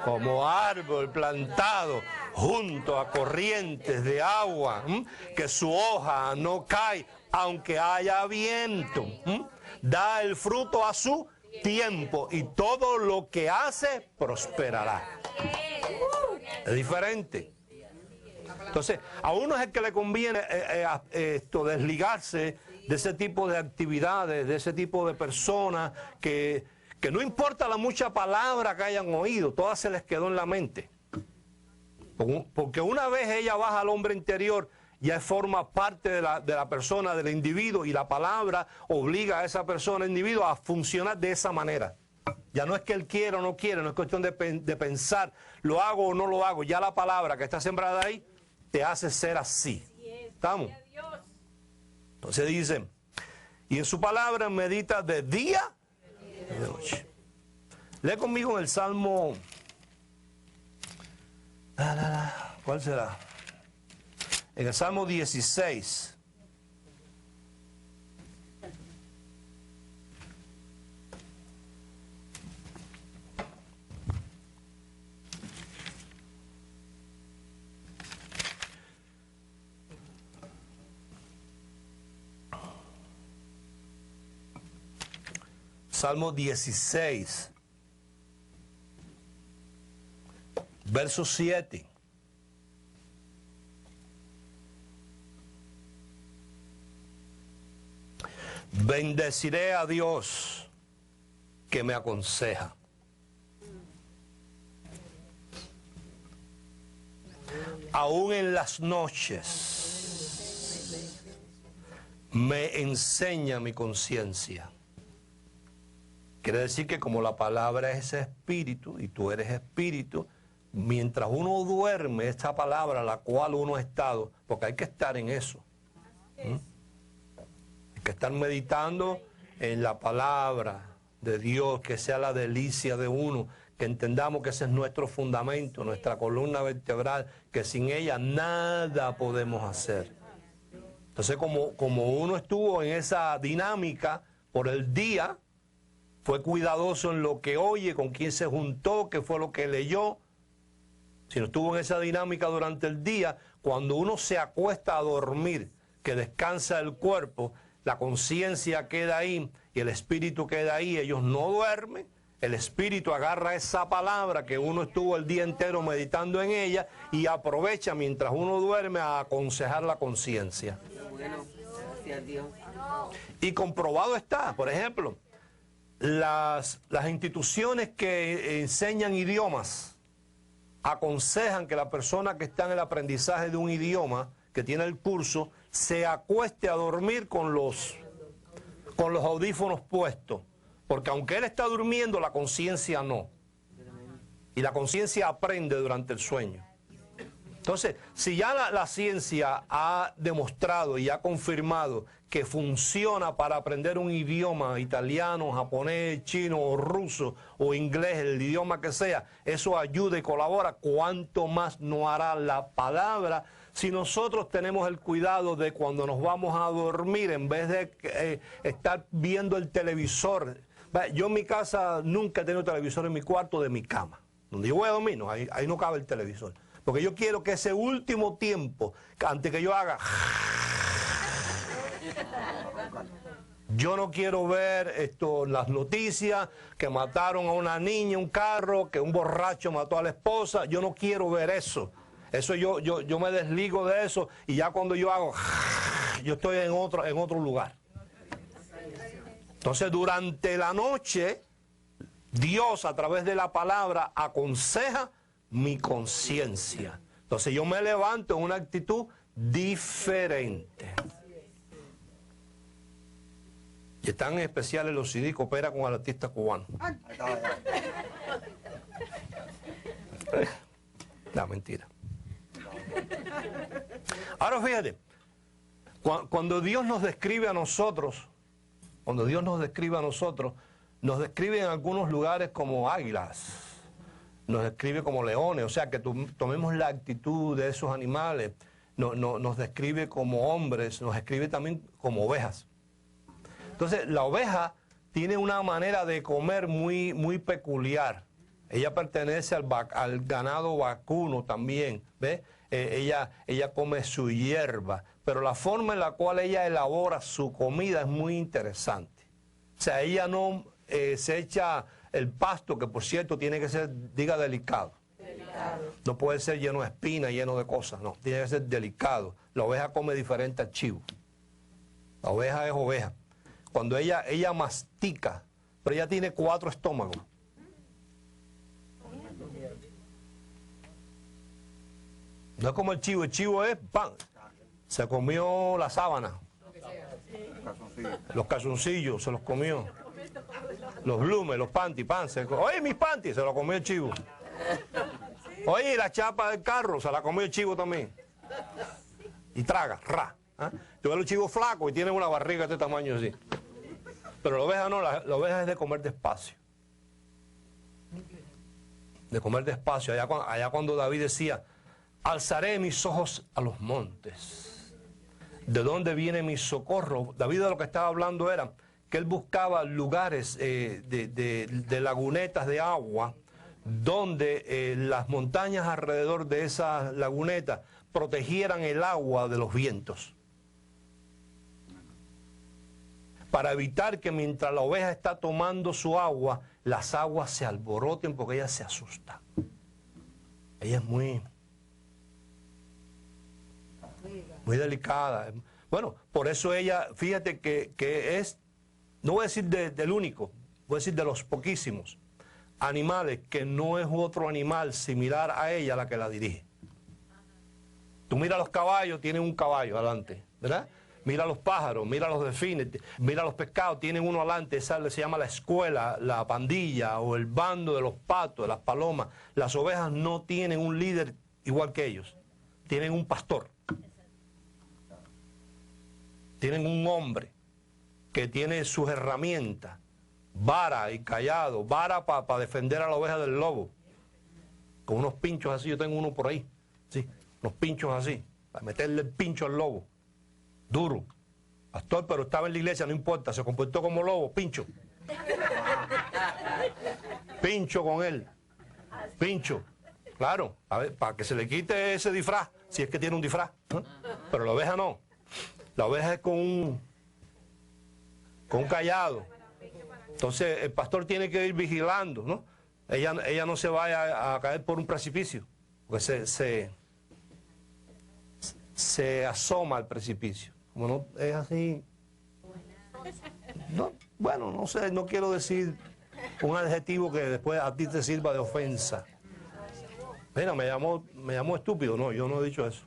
como árbol plantado junto a corrientes de agua, que su hoja no cae aunque haya viento. Da el fruto a su tiempo y todo lo que hace prosperará. Es diferente. Entonces, a uno es el que le conviene desligarse de ese tipo de actividades, de ese tipo de personas que no importa la mucha palabra que hayan oído, todas se les quedó en la mente. Porque una vez ella baja al hombre interior, ya forma parte de la persona, del individuo, y la palabra obliga a esa persona, individuo, a funcionar de esa manera. Ya no es que él quiera o no quiera, no es cuestión de pensar, lo hago o no lo hago. Ya la palabra que está sembrada ahí te hace ser así. ¿Estamos? Entonces dice, y en su palabra medita de día y de noche. Lee conmigo en el Salmo, ¿cuál será? En el Salmo 16. Salmo 16, verso 7. Bendeciré a Dios que me aconseja. Aún en las noches me enseña mi conciencia. Quiere decir que como la palabra es espíritu y tú eres espíritu, mientras uno duerme, esta palabra la cual uno ha estado, porque hay que estar en eso. Hay que estar meditando en la palabra de Dios, que sea la delicia de uno, que entendamos que ese es nuestro fundamento, nuestra columna vertebral, que sin ella nada podemos hacer. Entonces, como uno estuvo en esa dinámica por el día, fue cuidadoso en lo que oye, con quién se juntó, qué fue lo que leyó. Si no estuvo en esa dinámica durante el día, cuando uno se acuesta a dormir, que descansa el cuerpo, la conciencia queda ahí y el espíritu queda ahí, ellos no duermen. El espíritu agarra esa palabra que uno estuvo el día entero meditando en ella y aprovecha mientras uno duerme a aconsejar la conciencia. Bueno, gracias a Dios. Y comprobado está, por ejemplo, las instituciones que enseñan idiomas aconsejan que la persona que está en el aprendizaje de un idioma, que tiene el curso, se acueste a dormir con los audífonos puestos. Porque aunque él está durmiendo, la conciencia no. Y la conciencia aprende durante el sueño. Entonces, si ya la ciencia ha demostrado y ha confirmado que funciona para aprender un idioma, italiano, japonés, chino o ruso o inglés, el idioma que sea, eso ayuda y colabora, ¿cuánto más no hará la palabra? Si nosotros tenemos el cuidado de cuando nos vamos a dormir, en vez de estar viendo el televisor. Yo en mi casa nunca he tenido televisor en mi cuarto de mi cama. Donde yo voy a dormir, no, ahí no cabe el televisor. Porque yo quiero que ese último tiempo, antes que yo haga, yo no quiero ver las noticias que mataron a una niña, un carro, que un borracho mató a la esposa. Yo no quiero ver eso. Eso yo me desligo de eso y ya cuando yo hago, yo estoy en otro lugar. Entonces, durante la noche, Dios a través de la palabra aconseja mi conciencia. Entonces, yo me levanto en una actitud diferente. Y están especiales los CD que opera con el artista cubano. No, mentira. Ahora fíjate, cuando Dios nos describe a nosotros, nos describe en algunos lugares como águilas, nos describe como leones, o sea que tomemos la actitud de esos animales, nos describe como hombres, nos describe también como ovejas. Entonces la oveja tiene una manera de comer muy, muy peculiar. Ella pertenece al ganado vacuno también, ¿ves? Ella come su hierba, pero la forma en la cual ella elabora su comida es muy interesante. O sea, ella no se echa el pasto, que por cierto tiene que ser, diga, delicado. No puede ser lleno de espinas, lleno de cosas, no, tiene que ser delicado. La oveja come diferente al chivo. La oveja es oveja. Cuando ella mastica, pero ella tiene 4 estómagos. No es como el chivo es pan. Se comió la sábana. Los calzoncillos se los comió. Los blumes, los panties, oye, mis panties, se los comió el chivo. Oye, la chapa del carro, se la comió el chivo también. Y traga, ra. Tú ves los chivos flacos y tienen una barriga de este tamaño así. Pero la oveja no, la oveja es de comer despacio. De comer despacio. Allá cuando David decía, alzaré mis ojos a los montes. ¿De dónde viene mi socorro? David de lo que estaba hablando era que él buscaba lugares de lagunetas de agua donde las montañas alrededor de esas lagunetas protegieran el agua de los vientos. para evitar que mientras la oveja está tomando su agua, las aguas se alboroten porque ella se asusta. Ella es muy delicada. Bueno, por eso ella, fíjate que es, no voy a decir del único, voy a decir de los poquísimos animales que no es otro animal similar a ella la que la dirige. Tú mira los caballos, tienen un caballo adelante, ¿verdad? Mira los pájaros, mira los delfines, mira los pescados, tienen uno adelante, esa se llama la escuela, la pandilla o el bando de los patos, de las palomas. Las ovejas no tienen un líder igual que ellos, tienen un pastor. Tienen un hombre que tiene sus herramientas, vara y callado, vara para defender a la oveja del lobo, con unos pinchos así, yo tengo uno por ahí, sí, unos pinchos así, para meterle el pincho al lobo, duro. Pastor, pero estaba en la iglesia, no importa, se comportó como lobo, pincho. Pincho con él, pincho, claro, a ver, para que se le quite ese disfraz, si es que tiene un disfraz, ¿no? Pero la oveja no. La oveja es con un callado. Entonces el pastor tiene que ir vigilando, ¿no? Ella no se vaya a caer por un precipicio, porque se asoma al precipicio. Como no es así. No, bueno, no sé, no quiero decir un adjetivo que después a ti te sirva de ofensa. Mira, me llamó estúpido. No, yo no he dicho eso.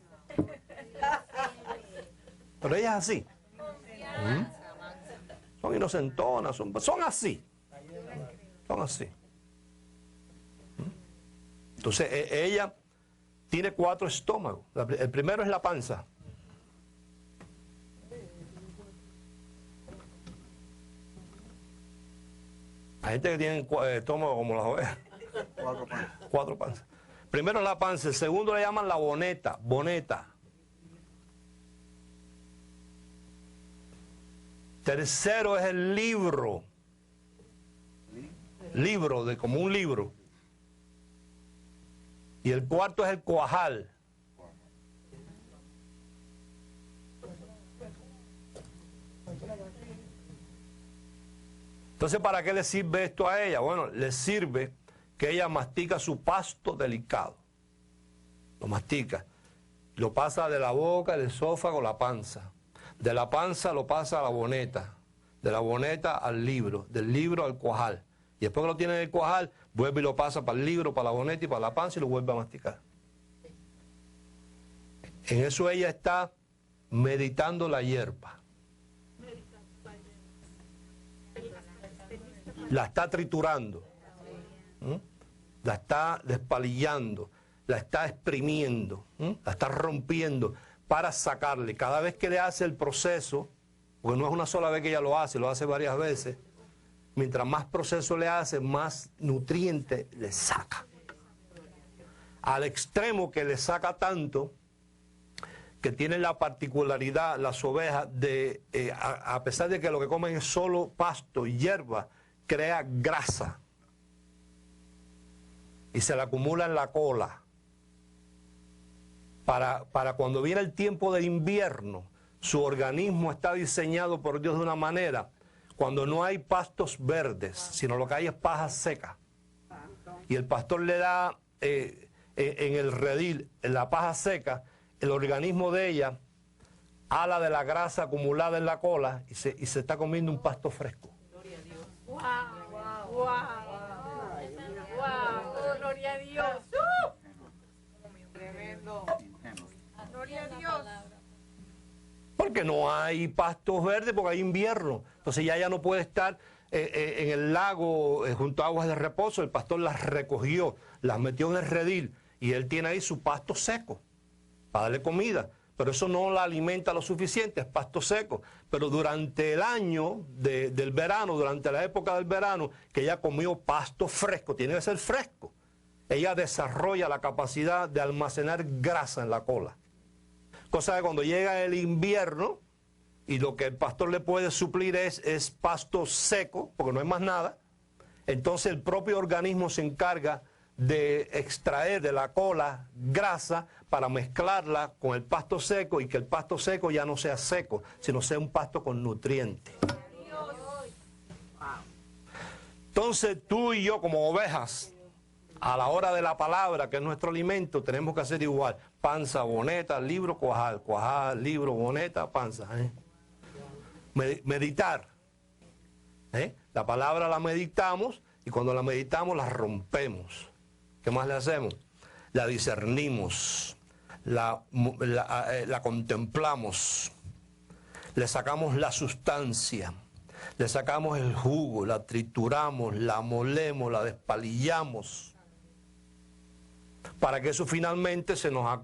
Pero ella es así. Son inocentonas, son así. Son así. Entonces, ella tiene 4 estómagos. El primero es la panza. Hay gente que tiene estómago como las ovejas. 4 panzas. Primero es la panza. El segundo le llaman la boneta. Tercero es el libro. Libro, como un libro. Y el cuarto es el cuajal. Entonces, ¿para qué le sirve esto a ella? Bueno, le sirve que ella mastica su pasto delicado. Lo mastica. Lo pasa de la boca, el esófago, la panza. De la panza lo pasa a la boneta, de la boneta al libro, del libro al cuajal. Y después que lo tiene en el cuajal, vuelve y lo pasa para el libro, para la boneta y para la panza y lo vuelve a masticar. En eso ella está meditando la hierba. La está triturando, la está despalillando, la está exprimiendo, la está rompiendo para sacarle. Cada vez que le hace el proceso, porque no es una sola vez que ella lo hace varias veces, mientras más proceso le hace, más nutriente le saca. Al extremo que le saca tanto, que tienen la particularidad las ovejas de, a pesar de que lo que comen es solo pasto y hierba, crea grasa y se la acumula en la cola. Para cuando viene el tiempo de invierno, su organismo está diseñado por Dios de una manera, cuando no hay pastos verdes, sino lo que hay es paja seca. Y el pastor le da en el redil, en la paja seca, el organismo de ella ala de la grasa acumulada en la cola y se está comiendo un pasto fresco. ¡Wow! ¡Wow! ¡Wow! ¡Gloria a Dios! Tremendo. ¡Gloria a Dios! Porque no hay pastos verdes, porque hay invierno. Entonces ya no puede estar en el lago junto a aguas de reposo. El pastor las recogió, las metió en el redil y él tiene ahí su pasto seco para darle comida. Pero eso no la alimenta lo suficiente, es pasto seco. Pero durante el año del verano, durante la época del verano, que ella comió pasto fresco, tiene que ser fresco, ella desarrolla la capacidad de almacenar grasa en la cola. Cosa que cuando llega el invierno y lo que el pastor le puede suplir es pasto seco, porque no hay más nada, entonces el propio organismo se encarga de extraer de la cola grasa para mezclarla con el pasto seco y que el pasto seco ya no sea seco, sino sea un pasto con nutrientes. entonces tú y yo como ovejas, a la hora de la palabra, que es nuestro alimento, tenemos que hacer igual. Panza, boneta, libro, cuajar, cuajar, libro, boneta, panza. Meditar. La palabra la meditamos y cuando la meditamos la rompemos. ¿Qué más le hacemos? La discernimos, la contemplamos, le sacamos la sustancia, le sacamos el jugo, la trituramos, la molemos, la despalillamos, para que eso finalmente se nos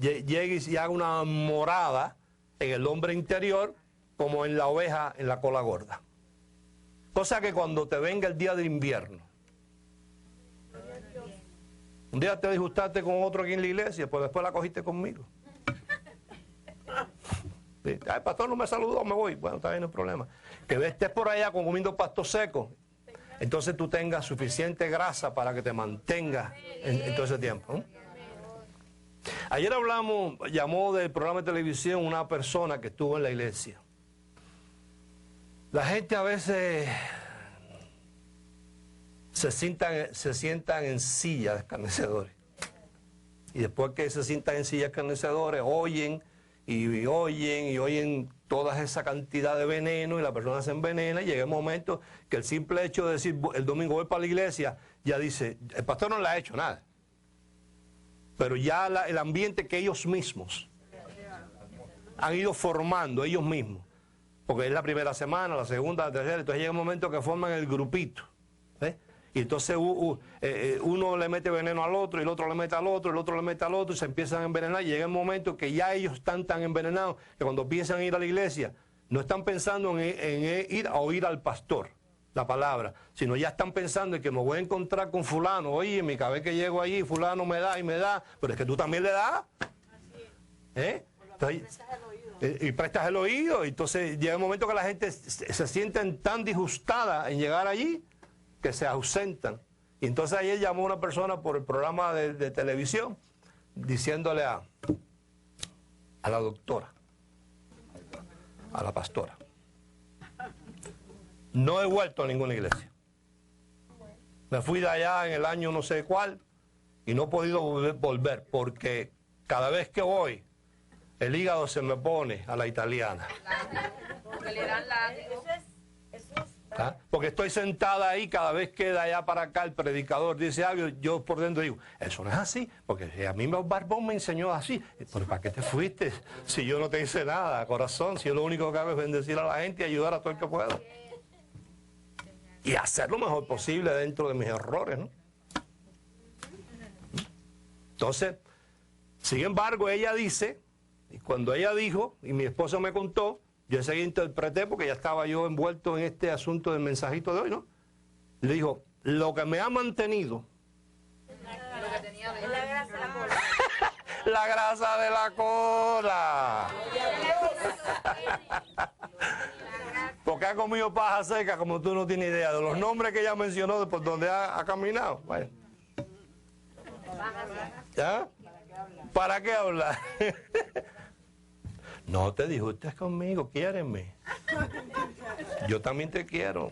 llegue y haga una morada en el hombre interior, como en la oveja en la cola gorda. Cosa que cuando te venga el día de invierno, un día te disgustaste con otro aquí en la iglesia, pues después la cogiste conmigo. Sí. Ay, pastor no me saludó, me voy. Bueno, está bien, no hay problema. Que estés por allá comiendo pasto seco, entonces tú tengas suficiente grasa para que te mantengas en todo ese tiempo. Ayer llamó del programa de televisión una persona que estuvo en la iglesia. La gente a veces se sientan en sillas de escarnecedores. Y después que se sientan en sillas de escarnecedores, oyen toda esa cantidad de veneno y la persona se envenena y llega el momento que el simple hecho de decir el domingo voy para la iglesia, ya dice, el pastor no le ha hecho nada. Pero ya el ambiente que ellos mismos han ido formando, ellos mismos, porque es la primera semana, la segunda, la tercera, entonces llega un momento que forman el grupito. Y entonces uno le mete veneno al otro, y el otro le mete al otro, el otro le mete al otro, y se empiezan a envenenar. Y llega un momento que ya ellos están tan envenenados que cuando piensan ir a la iglesia, no están pensando en ir a oír al pastor la palabra, sino ya están pensando en que me voy a encontcada con fulano. Oye, cada vez que llego allí, fulano me da, pero es que tú también le das. Entonces, y prestas el oído. Entonces llega un momento que la gente se sienten tan disgustada en llegar allí, que se ausentan. Y entonces ayer llamó una persona por el programa de televisión diciéndole a la doctora, a la pastora, no he vuelto a ninguna iglesia. Me fui de allá en el año no sé cuál y no he podido volver porque cada vez que voy el hígado se me pone a la italiana. Porque le dan látigo. ¿Ah? Porque estoy sentada ahí, cada vez que de allá para acá el predicador dice algo, yo por dentro digo, eso no es así, porque a mí Barbón me enseñó así. ¿Pero para qué te fuiste? Si yo no te hice nada, corazón, si yo lo único que hago es bendecir a la gente y ayudar a todo el que pueda. Y hacer lo mejor posible dentro de mis errores, ¿no? Entonces, sin embargo, ella dice, y cuando ella dijo, y mi esposo me contó, yo enseguida interpreté porque ya estaba yo envuelto en este asunto del mensajito de hoy, ¿no? Le dijo, lo que me ha mantenido Es la grasa de la cola. la grasa de la cola. Porque ha comido paja seca como tú no tienes idea de los nombres que ella mencionó de por donde ha caminado. Vaya. ¿Ya? ¿Para qué hablar? No te disgustes conmigo, quiéreme. Yo también te quiero.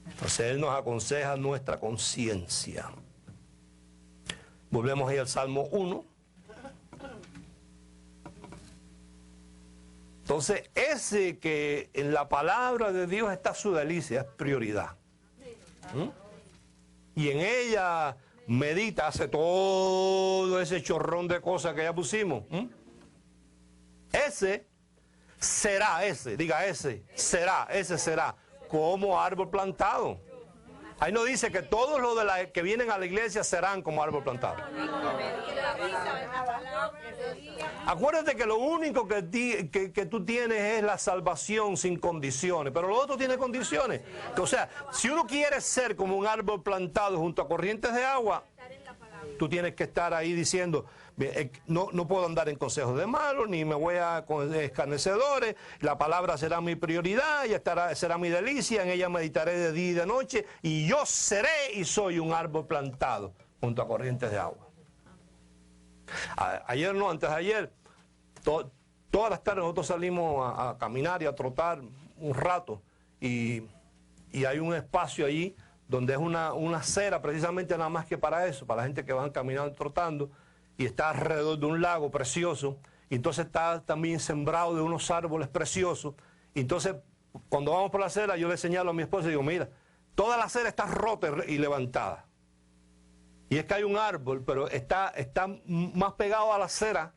Entonces Él nos aconseja nuestra conciencia. Volvemos ahí al Salmo 1. Entonces, ese que en la palabra de Dios está su delicia, es prioridad. Y en ella medita, hace todo ese chorrón de cosas que ya pusimos. Ese será como árbol plantado. Ahí no dice que todos los que vienen a la iglesia serán como árbol plantado. Acuérdate que lo único que tú tienes es la salvación sin condiciones, pero lo otro tiene condiciones. O sea, si uno quiere ser como un árbol plantado junto a corrientes de agua, tú tienes que estar ahí diciendo, no puedo andar en consejos de malos, ni me voy a con escarnecedores, la palabra será mi prioridad, y será mi delicia, en ella meditaré de día y de noche, y yo seré y soy un árbol plantado junto a corrientes de agua. Ayer no, antes de ayer, todas las tardes nosotros salimos a caminar y a trotar un rato, y hay un espacio allí donde es una acera precisamente nada más que para eso, para la gente que van caminando y trotando, y está alrededor de un lago precioso, y entonces está también sembrado de unos árboles preciosos, y entonces cuando vamos por la acera yo le señalo a mi esposa y digo, mira, toda la acera está rota y levantada, y es que hay un árbol, pero está más pegado a la acera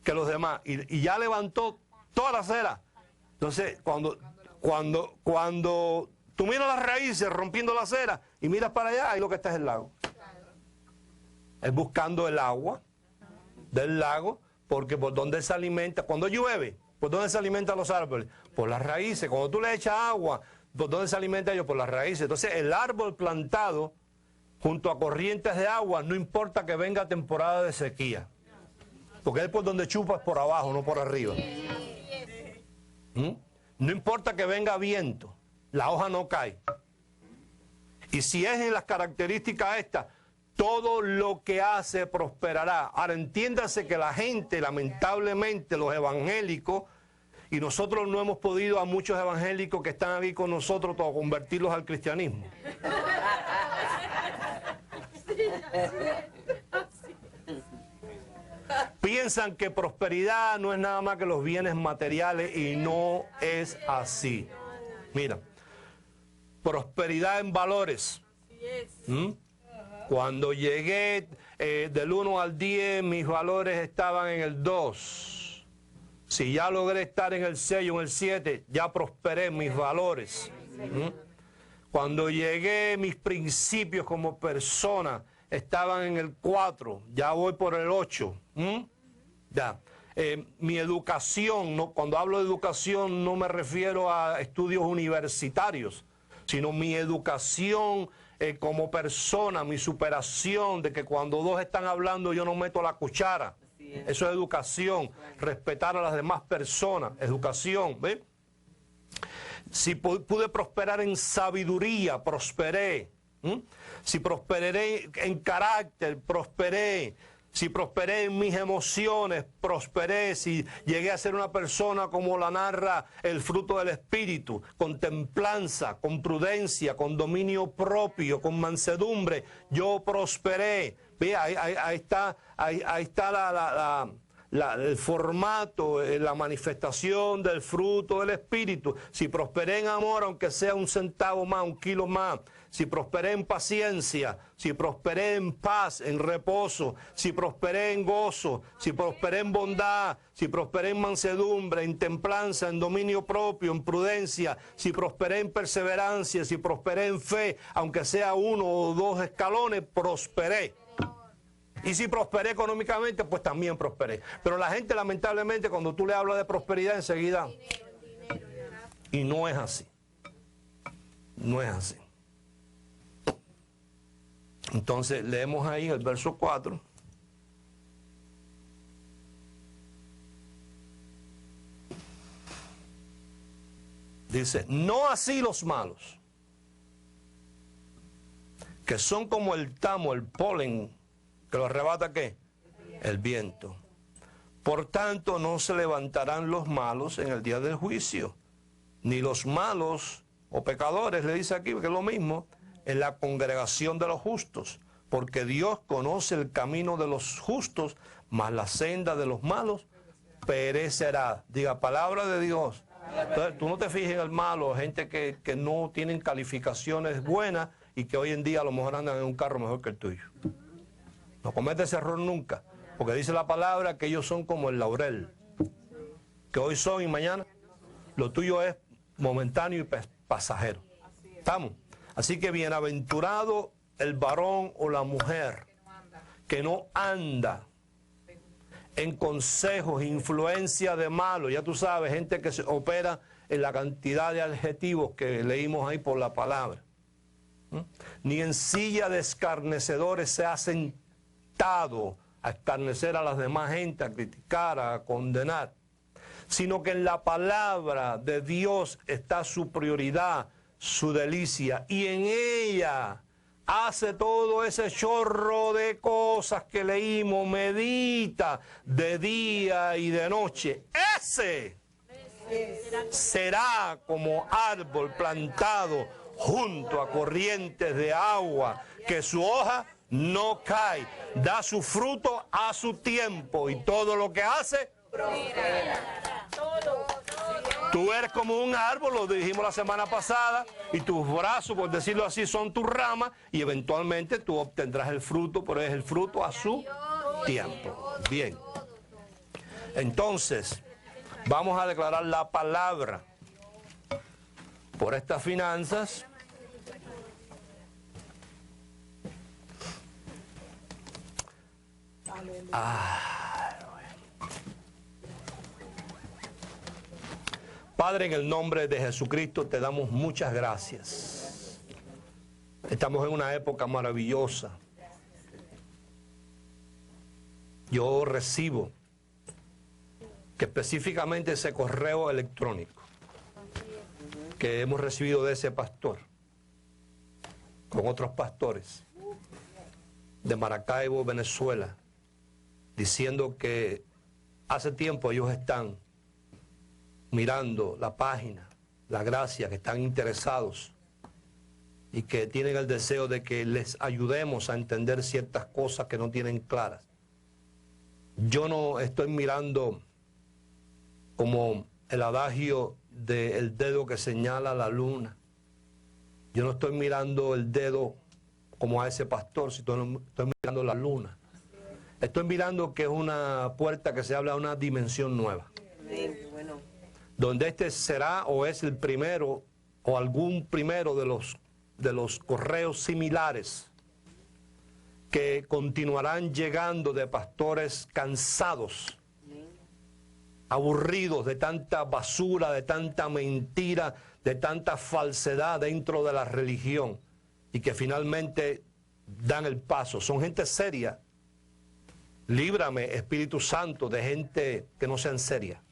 que los demás, y ya levantó toda la acera. Entonces cuando tú miras las raíces rompiendo la acera y miras para allá, ahí lo que está es el lago. Es buscando el agua del lago, porque por donde se alimenta, cuando llueve, ¿por dónde se alimentan los árboles? Por las raíces. Cuando tú le echas agua, ¿por dónde se alimenta ellos? Por las raíces. Entonces el árbol plantado junto a corrientes de agua, no importa que venga temporada de sequía, porque es por donde chupa, es por abajo, no por arriba. No importa que venga viento, la hoja no cae. Y si es en las características estas, todo lo que hace prosperará. Ahora entiéndase que la gente, lamentablemente, los evangélicos, y nosotros no hemos podido a muchos evangélicos que están aquí con nosotros a convertirlos al cristianismo. Piensan que prosperidad no es nada más que los bienes materiales, y no es así. Mira, prosperidad en valores. Cuando llegué del 1 al 10, mis valores estaban en el 2. Si ya logré estar en el 6 o en el 7, ya prosperé en mis valores. Cuando llegué, mis principios como persona estaban en el 4, ya voy por el 8. Ya. Mi educación, no, cuando hablo de educación no me refiero a estudios universitarios, sino mi educación como persona, mi superación, de que cuando dos están hablando yo no meto la cuchara. Eso es educación, respetar a las demás personas, educación, ¿ve? Si pude prosperar en sabiduría, prosperé. Si prosperé en carácter, prosperé. Si prosperé en mis emociones, prosperé. Si llegué a ser una persona como la narra el fruto del Espíritu, con templanza, con prudencia, con dominio propio, con mansedumbre, yo prosperé. Ve, ahí está el formato, la manifestación del fruto del Espíritu. Si prosperé en amor, aunque sea un centavo más, un kilo más. Si prosperé en paciencia, si prosperé en paz, en reposo, si prosperé en gozo, si prosperé en bondad, si prosperé en mansedumbre, en templanza, en dominio propio, en prudencia, si prosperé en perseverancia, si prosperé en fe, aunque sea 1 o 2 escalones, prosperé. Y si prosperé económicamente, pues también prosperé. Pero la gente, lamentablemente, cuando tú le hablas de prosperidad, enseguida... Y no es así. No es así. Entonces, leemos ahí el verso 4. Dice, no así los malos, que son como el tamo, el polen, que lo arrebata ¿qué? El viento. Por tanto, no se levantarán los malos en el día del juicio, ni los malos o pecadores, le dice aquí, que es lo mismo, en la congregación de los justos, porque Dios conoce el camino de los justos, mas la senda de los malos perecerá. Diga, palabra de Dios. Entonces, tú no te fijes en el malo, gente que no tienen calificaciones buenas y que hoy en día a lo mejor andan en un carro mejor que el tuyo. No cometes ese error nunca, porque dice la palabra que ellos son como el laurel, que hoy son y mañana. Lo tuyo es momentáneo y pasajero. ¿Estamos? Así que bienaventurado el varón o la mujer que no anda en consejos, influencia de malos. Ya tú sabes, gente que se opera en la cantidad de adjetivos que leímos ahí por la palabra. Ni en silla de escarnecedores se ha sentado a escarnecer a las demás gente, a criticar, a condenar, sino que en la palabra de Dios está su prioridad, su delicia, y en ella hace todo ese chorro de cosas que leímos, medita de día y de noche. hace será como árbol plantado junto a corrientes de agua, que su hoja no cae, da su fruto a su tiempo, y todo lo que hace prospera. Tú eres como un árbol, lo dijimos la semana pasada, y tus brazos, por decirlo así, son tus ramas, y eventualmente tú obtendrás el fruto, pero es el fruto a su tiempo. Bien. Entonces, vamos a declarar la palabra por estas finanzas. Padre, en el nombre de Jesucristo te damos muchas gracias. Estamos en una época maravillosa. Yo recibo que específicamente ese correo electrónico que hemos recibido de ese pastor, con otros pastores de Maracaibo, Venezuela, diciendo que hace tiempo ellos están mirando la página, la gracia, que están interesados y que tienen el deseo de que les ayudemos a entender ciertas cosas que no tienen claras. Yo no estoy mirando como el adagio del dedo que señala la luna. Yo no estoy mirando el dedo como a ese pastor, si estoy mirando la luna. Estoy mirando que es una puerta que se habla de una dimensión nueva. Donde este será o es el primero o algún primero de los correos similares que continuarán llegando de pastores cansados, aburridos de tanta basura, de tanta mentira, de tanta falsedad dentro de la religión, y que finalmente dan el paso. Son gente seria. Líbrame, Espíritu Santo, de gente que no sean seria.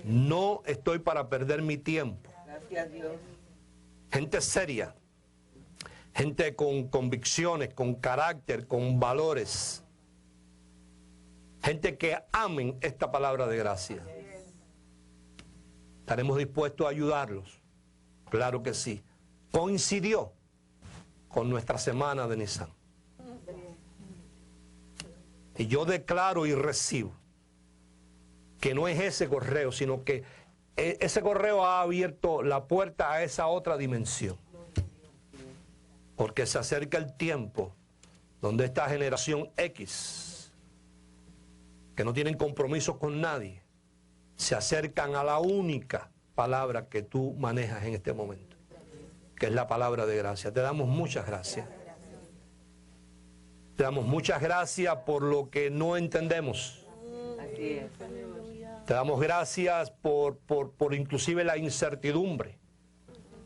No estoy para perder mi tiempo. Gracias, Dios. Gente seria, gente con convicciones, con carácter, con valores. Gente que amen esta palabra de gracia. ¿Estaremos dispuestos a ayudarlos? Claro que sí. Coincidió con nuestra semana de Nisan. Y yo declaro y recibo que no es ese correo, sino que ese correo ha abierto la puerta a esa otra dimensión. Porque se acerca el tiempo donde esta generación X, que no tienen compromisos con nadie, se acercan a la única palabra que tú manejas en este momento, que es la palabra de gracia. Te damos muchas gracias. Te damos muchas gracias por lo que no entendemos. Así es. Te damos gracias por inclusive la incertidumbre,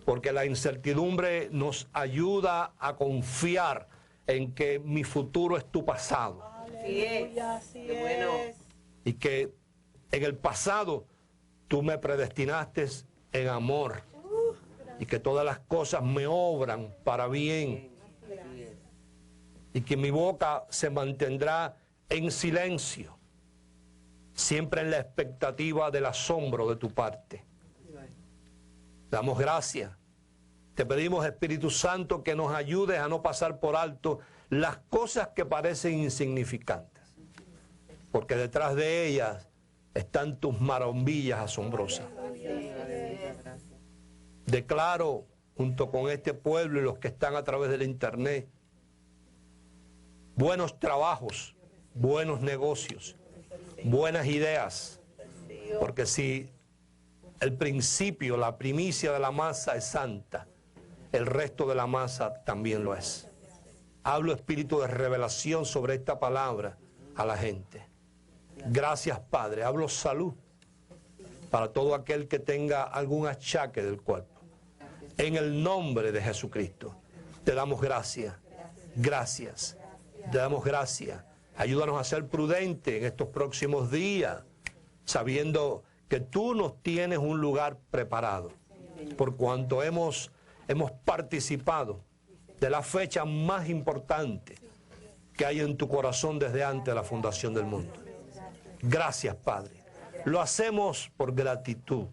porque la incertidumbre nos ayuda a confiar en que mi futuro es tu pasado. Así es. Qué bueno. Y que en el pasado tú me predestinaste en amor, y que todas las cosas me obran para bien, y que mi boca se mantendrá en silencio, siempre en la expectativa del asombro de tu parte. Damos gracias. Te pedimos, Espíritu Santo, que nos ayudes a no pasar por alto las cosas que parecen insignificantes, porque detrás de ellas están tus maravillas asombrosas. Declaro, junto con este pueblo y los que están a través del internet, buenos trabajos, buenos negocios, buenas ideas, porque si el principio, la primicia de la masa es santa, el resto de la masa también lo es. Hablo, espíritu de revelación sobre esta palabra a la gente. Gracias, Padre. Hablo salud para todo aquel que tenga algún achaque del cuerpo. En el nombre de Jesucristo, te damos gracias. Gracias. Te damos gracias. Ayúdanos a ser prudentes en estos próximos días, sabiendo que tú nos tienes un lugar preparado, por cuanto hemos participado de la fecha más importante que hay en tu corazón desde antes de la fundación del mundo. Gracias, Padre. Lo hacemos por gratitud.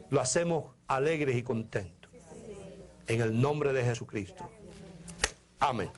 Lo hacemos alegres y contentos. En el nombre de Jesucristo. Amén.